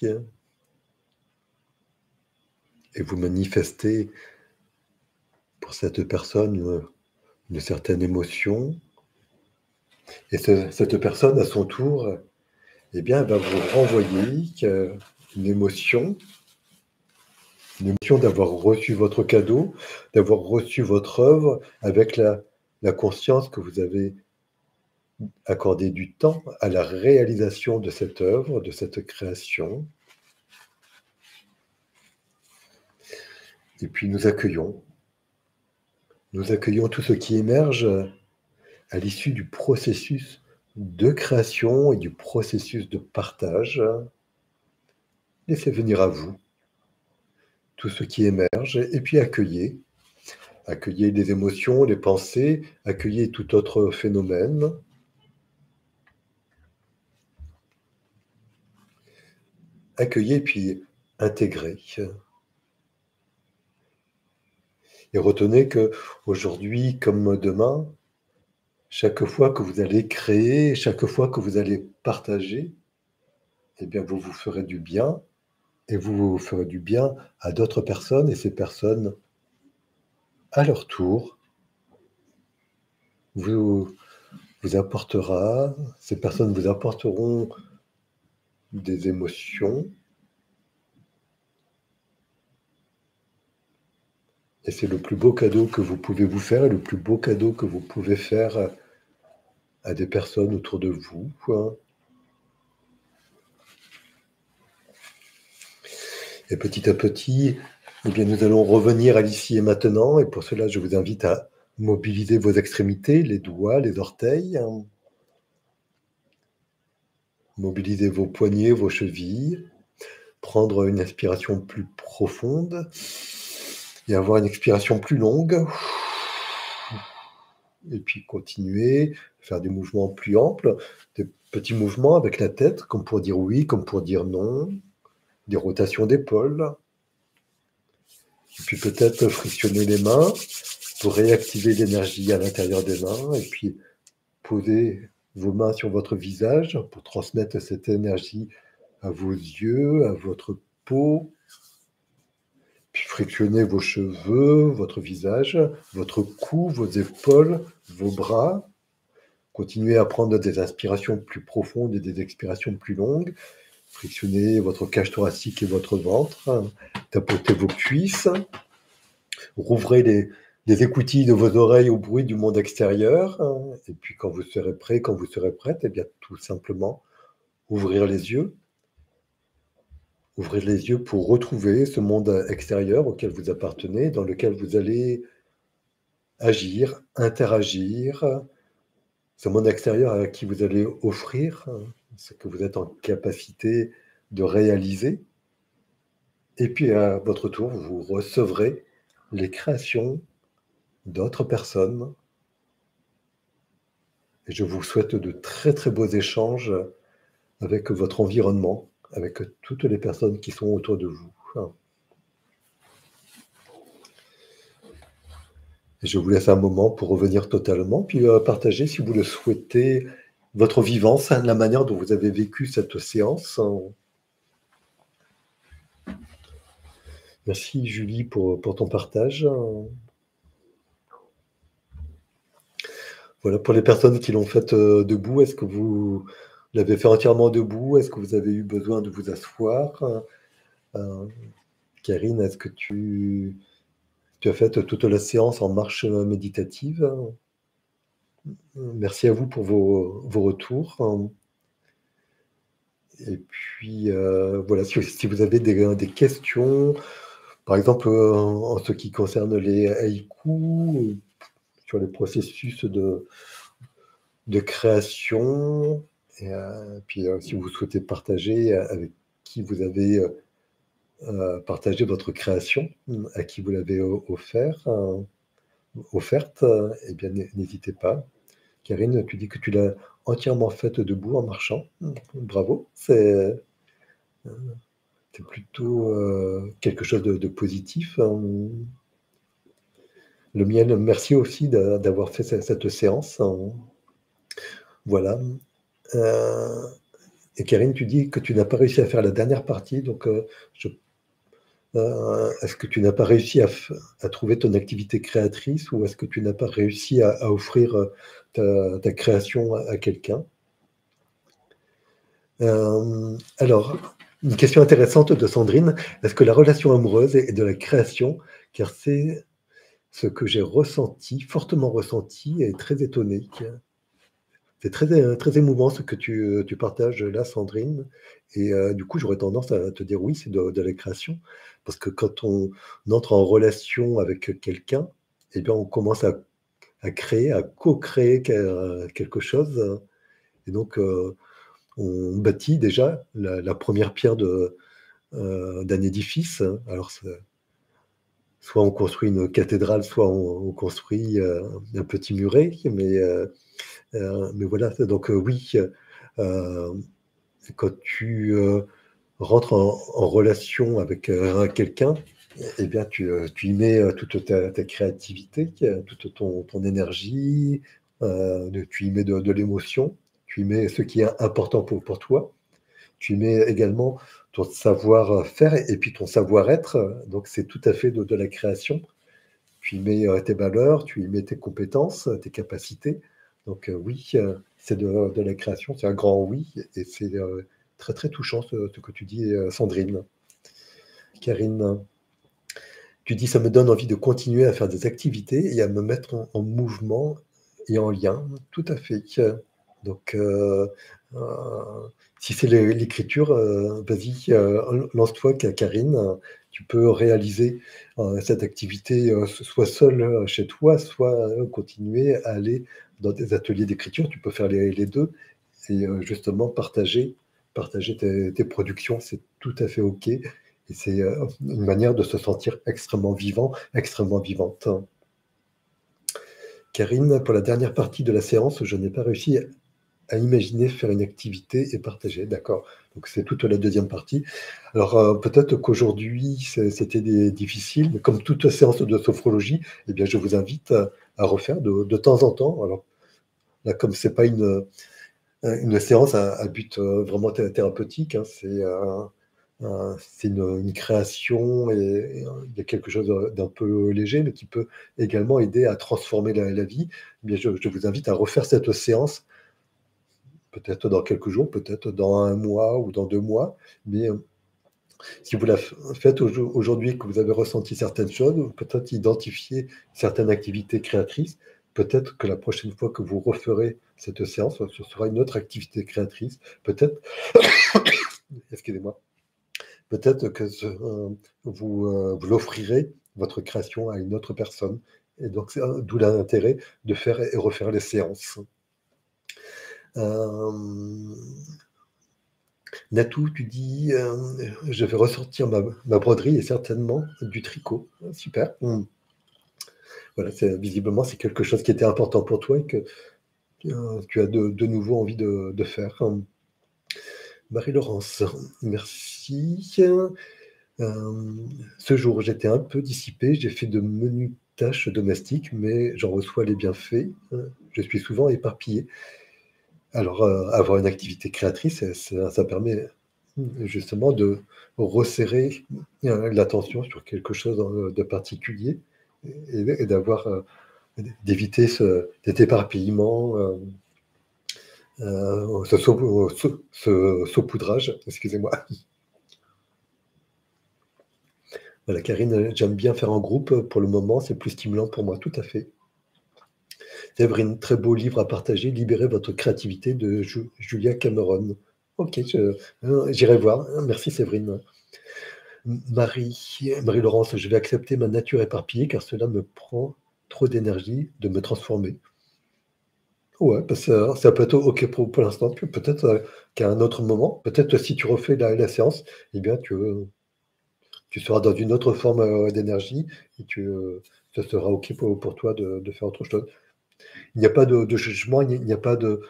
et vous manifestez pour cette personne une certaine émotion. Et cette personne, à son tour, eh bien, elle va vous renvoyer une émotion d'avoir reçu votre cadeau, d'avoir reçu votre œuvre avec la conscience que vous avez accordé du temps à la réalisation de cette œuvre, de cette création. Et puis nous accueillons tout ce qui émerge à l'issue du processus de création et du processus de partage. Laissez venir à vous tout ce qui émerge et puis accueillez. Accueillez les émotions, les pensées, accueillez tout autre phénomène. Accueillez puis intégrez. Et retenez que aujourd'hui comme demain, chaque fois que vous allez créer, chaque fois que vous allez partager, eh bien vous vous ferez du bien et vous vous ferez du bien à d'autres personnes et ces personnes à leur tour, vous vous apportera ces personnes vous apporteront des émotions et c'est le plus beau cadeau que vous pouvez vous faire et le plus beau cadeau que vous pouvez faire à des personnes autour de vous, quoi. Et petit à petit, eh bien, nous allons revenir à l'ici et maintenant et pour cela, je vous invite à mobiliser vos extrémités, les doigts, les orteils, hein. Mobiliser vos poignets, vos chevilles, prendre une inspiration plus profonde et avoir une expiration plus longue. Et puis continuer, faire des mouvements plus amples, des petits mouvements avec la tête, comme pour dire oui, comme pour dire non, des rotations d'épaules. Et puis peut-être frictionner les mains pour réactiver l'énergie à l'intérieur des mains et puis poser vos mains sur votre visage pour transmettre cette énergie à vos yeux, à votre peau, puis frictionner vos cheveux, votre visage, votre cou, vos épaules, vos bras. Continuez à prendre des inspirations plus profondes et des expirations plus longues. Frictionnez votre cage thoracique et votre ventre. Tapotez vos cuisses. Rouvrez les écoutilles de vos oreilles au bruit du monde extérieur. Et puis quand vous serez prêt, quand vous serez prête, eh bien tout simplement ouvrir les yeux. Ouvrez les yeux pour retrouver ce monde extérieur auquel vous appartenez, dans lequel vous allez agir, interagir, ce monde extérieur à qui vous allez offrir ce que vous êtes en capacité de réaliser. Et puis à votre tour, vous recevrez les créations d'autres personnes. Et je vous souhaite de très très beaux échanges avec votre environnement, avec toutes les personnes qui sont autour de vous. Et je vous laisse un moment pour revenir totalement, puis partager, si vous le souhaitez, votre vivance, la manière dont vous avez vécu cette séance. Merci Julie pour ton partage. Voilà, pour les personnes qui l'ont faite debout, est-ce que vous l'avez fait entièrement debout? Est-ce que vous avez eu besoin de vous asseoir? Karine, est-ce que tu as fait toute la séance en marche méditative? Merci à vous pour vos retours. Et puis, voilà, si vous avez des questions, par exemple, en ce qui concerne les haïkus, sur les processus de création, et puis si vous souhaitez partager avec qui vous avez partagé votre création, à qui vous l'avez offerte, eh bien, n'hésitez pas. Karine, tu dis que tu l'as entièrement faite debout en marchant. Bravo, c'est plutôt quelque chose de positif. Le miel, merci aussi d'avoir fait cette séance. Voilà. Et Karine, tu dis que tu n'as pas réussi à faire la dernière partie, donc est-ce que tu n'as pas réussi à trouver ton activité créatrice ou est-ce que tu n'as pas réussi à offrir ta création à quelqu'un? Alors, une question intéressante de Sandrine. Est-ce que la relation amoureuse est de la création? Car c'est ce que j'ai ressenti, fortement ressenti et très étonné. C'est très émouvant ce que tu partages là, Sandrine. Et du coup, j'aurais tendance à te dire oui, c'est de la création. Parce que quand on entre en relation avec quelqu'un, eh bien, on commence à créer, à co-créer quelque chose. Et donc, on bâtit déjà la première pierre d'un édifice. Alors, soit on construit une cathédrale, soit on construit un petit muret. Mais voilà, donc oui, quand tu rentres en relation avec quelqu'un, eh bien, tu y mets toute ta créativité, toute ton énergie, tu y mets de l'émotion, tu y mets ce qui est important pour toi, tu y mets également ton savoir-faire et puis ton savoir-être, donc c'est tout à fait de la création. tu y mets tes valeurs, tu y mets tes compétences, tes capacités. Donc oui, c'est de la création, c'est un grand oui, et c'est très très touchant ce que tu dis, Sandrine. Karine, tu dis ça me donne envie de continuer à faire des activités et à me mettre en mouvement et en lien. Tout à fait. Donc, si c'est l'écriture, vas-y, lance-toi, Karine. Tu peux réaliser cette activité soit seule chez toi, soit continuer à aller dans des ateliers d'écriture. Tu peux faire les deux et justement partager tes productions, c'est tout à fait OK. Et c'est une manière de se sentir extrêmement vivant, extrêmement vivante. Karine, pour la dernière partie de la séance, je n'ai pas réussi à imaginer faire une activité et partager. D'accord. Donc c'est toute la deuxième partie. Alors peut-être qu'aujourd'hui c'était difficile, mais comme toute séance de sophrologie, eh bien je vous invite à refaire de temps en temps. Alors là, comme c'est pas une séance à but vraiment thérapeutique, hein, c'est une création et il y a quelque chose d'un peu léger, mais qui peut également aider à transformer la vie. Eh bien, je vous invite à refaire cette séance peut-être dans quelques jours, peut-être dans un mois ou dans 2 mois. Mais si vous la faites aujourd'hui, que vous avez ressenti certaines choses, peut-être identifier certaines activités créatrices, peut-être que la prochaine fois que vous referez cette séance, ce sera une autre activité créatrice. Peut-être, excusez-moi, peut-être que vous l'offrirez, votre création, à une autre personne. Et donc, c'est d'où l'intérêt de faire et refaire les séances. Natou, tu dis, je vais ressortir ma broderie et certainement du tricot. Super. Voilà, visiblement, c'est quelque chose qui était important pour toi et que tu as de nouveau envie de faire. Marie-Laurence, merci. Ce jour, j'étais un peu dissipée, j'ai fait de menues tâches domestiques, mais j'en reçois les bienfaits. Je suis souvent éparpillée. Alors, avoir une activité créatrice, ça permet justement de resserrer l'attention sur quelque chose de particulier et d'éviter cet éparpillement, ce saupoudrage, excusez-moi. Voilà, Karine, j'aime bien faire en groupe pour le moment, c'est plus stimulant pour moi, tout à fait. Séverine, très beau livre à partager, Libérez votre créativité de Julia Cameron. Ok, j'irai voir. Merci Séverine. Marie-Laurence, je vais accepter ma nature éparpillée car cela me prend trop d'énergie de me transformer. Ouais, parce que ça peut être ok pour l'instant, puis peut-être qu'à un autre moment, peut-être si tu refais la séance, eh bien tu seras dans une autre forme d'énergie et ce sera ok pour toi de faire autre chose. Il n'y a pas de jugement, il n'y a pas de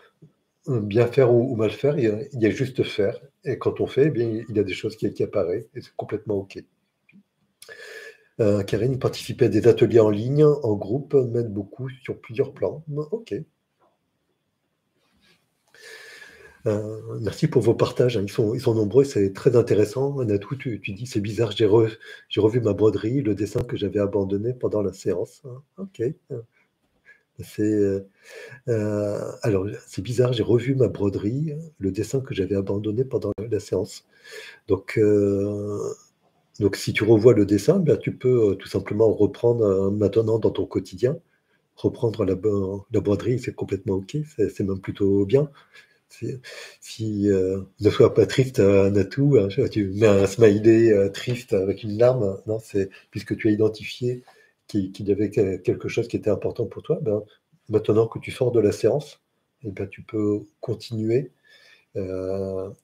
bien faire ou mal faire, il y a juste faire. Et quand on fait, eh bien, il y a des choses qui apparaissent et c'est complètement ok. Karine, participer à des ateliers en ligne, en groupe, m'aide beaucoup sur plusieurs plans. Ok. Merci pour vos partages, hein. Ils sont nombreux, c'est très intéressant. Natou, tu dis, c'est bizarre, j'ai revu ma broderie, le dessin que j'avais abandonné pendant la séance. Ok. Alors, c'est bizarre, j'ai revu ma broderie, le dessin que j'avais abandonné pendant la séance. Donc, si tu revois le dessin, ben, tu peux tout simplement reprendre maintenant dans ton quotidien, reprendre la broderie, c'est complètement OK, c'est même plutôt bien. Ne sois pas triste, Natou, hein, tu mets un smiley triste avec une larme, non, c'est puisque tu as identifié qu'il y avait quelque chose qui était important pour toi, ben, maintenant que tu sors de la séance, eh ben, tu peux continuer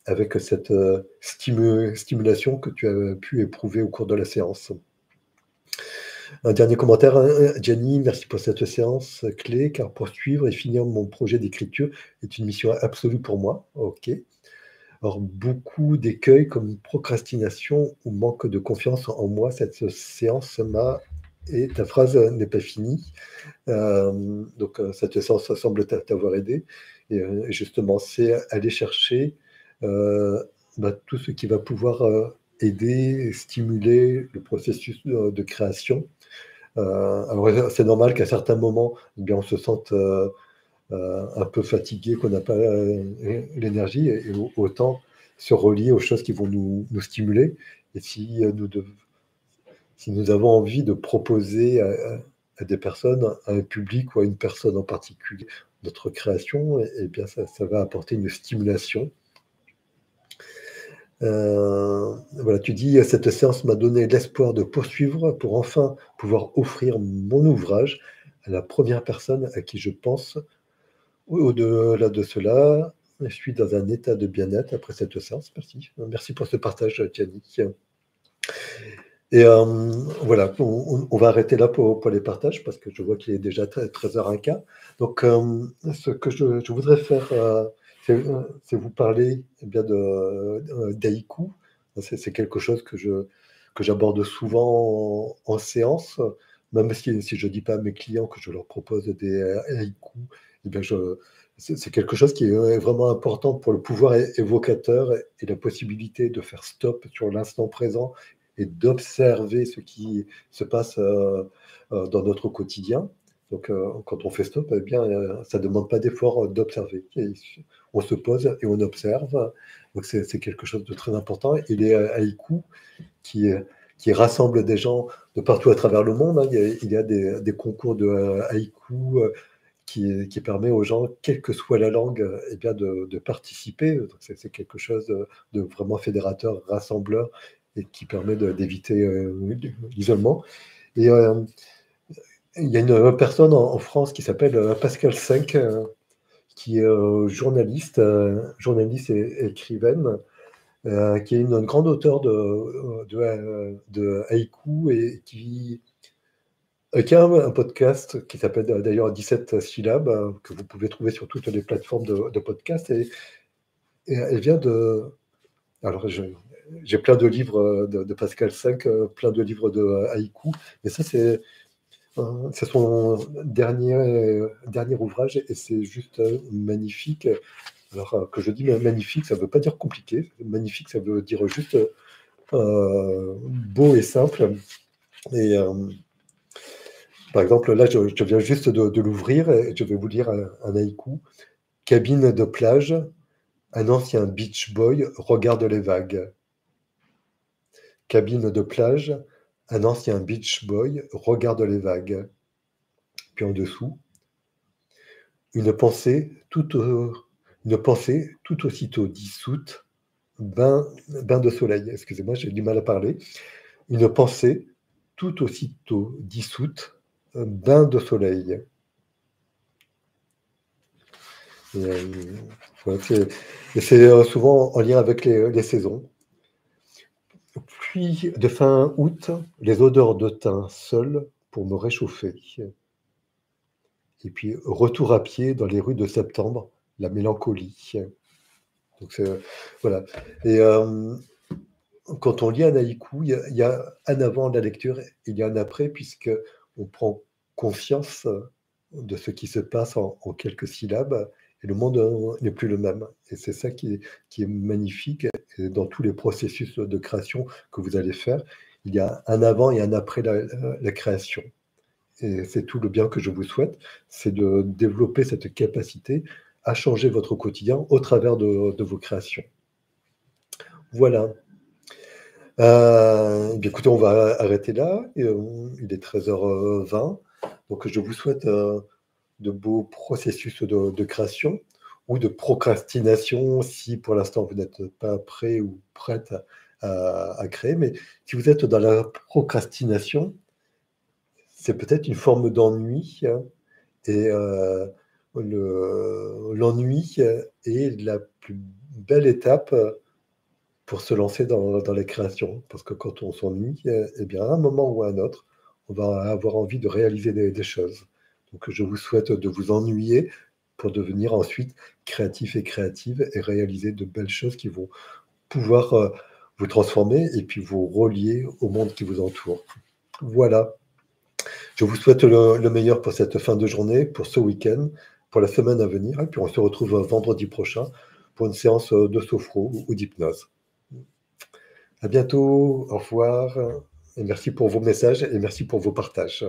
avec cette stimulation que tu as pu éprouver au cours de la séance. Un dernier commentaire, Jenny, merci pour cette séance clé, car poursuivre et finir mon projet d'écriture est une mission absolue pour moi. Ok. Alors, beaucoup d'écueils comme procrastination ou manque de confiance en moi, cette séance m'a... Et ta phrase n'est pas finie. Donc, cette séance semble t'avoir aidé. Et justement, c'est aller chercher tout ce qui va pouvoir aider, stimuler le processus de création. Alors, c'est normal qu'à certains moments, eh bien, on se sente un peu fatigué, qu'on n'a pas l'énergie, et autant se relier aux choses qui vont nous stimuler. Et si nous avons envie de proposer à des personnes, à un public ou à une personne en particulier, notre création, eh bien, ça va apporter une stimulation. Voilà, tu dis: «Cette séance m'a donné l'espoir de poursuivre pour enfin pouvoir offrir mon ouvrage à la première personne à qui je pense. Au-delà de cela, je suis dans un état de bien-être après cette séance». Merci. Merci pour ce partage, Gianni. Et voilà, on va arrêter là pour les partages parce que je vois qu'il est déjà 13h15. Donc, ce que je voudrais faire, c'est vous parler, eh bien, d'haïku. C'est quelque chose que j'aborde souvent en séance, même si je ne dis pas à mes clients que je leur propose des haïkus. Eh bien, c'est quelque chose qui est vraiment important pour le pouvoir évocateur et la possibilité de faire stop sur l'instant présent et d'observer ce qui se passe dans notre quotidien. Donc, quand on fait stop, eh bien, ça ne demande pas d'effort d'observer. On se pose et on observe. Donc, c'est quelque chose de très important. Et les haïkus qui rassemblent des gens de partout à travers le monde, hein. Il y a des concours de haïkus qui permet aux gens, quelle que soit la langue, eh bien de participer. Donc, c'est quelque chose de vraiment fédérateur, rassembleur, et qui permet d'éviter l'isolement. Et il y a une personne en France qui s'appelle Pascal Cinq, qui est journaliste et écrivaine, qui est une grande auteure de haïku, et qui a un podcast qui s'appelle d'ailleurs 17 syllabes, que vous pouvez trouver sur toutes les plateformes de podcast. Et elle vient de... Alors, j'ai plein de livres de Pascal Cinq, plein de livres de haïku, mais ça, c'est son dernier ouvrage, et c'est juste magnifique. Alors, que je dis magnifique, ça ne veut pas dire compliqué. Magnifique, ça veut dire juste beau et simple. Et par exemple, là, je viens juste de l'ouvrir et je vais vous lire un haïku. Cabine de plage, un ancien beach boy regarde les vagues. Cabine de plage, un ancien beach boy regarde les vagues. Puis en dessous, une pensée tout aussitôt dissoute, bain de soleil. Excusez-moi, j'ai du mal à parler. Une pensée tout aussitôt dissoute, bain de soleil. Et c'est souvent en lien avec les saisons. Puis de fin août, les odeurs de thym seules pour me réchauffer. Et puis retour à pied dans les rues de septembre, la mélancolie. Donc voilà. Et quand on lit un haïku, il y a un avant la lecture, il y a un après, puisque on prend conscience de ce qui se passe en quelques syllabes, et le monde n'est plus le même. Et c'est ça qui est magnifique. Et dans tous les processus de création que vous allez faire, il y a un avant et un après la création. Et c'est tout le bien que je vous souhaite, c'est de développer cette capacité à changer votre quotidien au travers de vos créations. Voilà. Eh bien, écoutez, on va arrêter là. Il est 13h20. Donc, je vous souhaite de beaux processus de création ou de procrastination si pour l'instant vous n'êtes pas prêt ou prête à créer. Mais si vous êtes dans la procrastination, c'est peut-être une forme d'ennui, hein. Et l'ennui est la plus belle étape pour se lancer dans les créations. Parce que quand on s'ennuie, eh bien, à un moment ou à un autre, on va avoir envie de réaliser des choses. Donc, je vous souhaite de vous ennuyer pour devenir ensuite créatif et créative et réaliser de belles choses qui vont pouvoir vous transformer et puis vous relier au monde qui vous entoure. Voilà. Je vous souhaite le meilleur pour cette fin de journée, pour ce week-end, pour la semaine à venir. Et puis, on se retrouve vendredi prochain pour une séance de sophro ou d'hypnose. À bientôt, au revoir et merci pour vos messages et merci pour vos partages.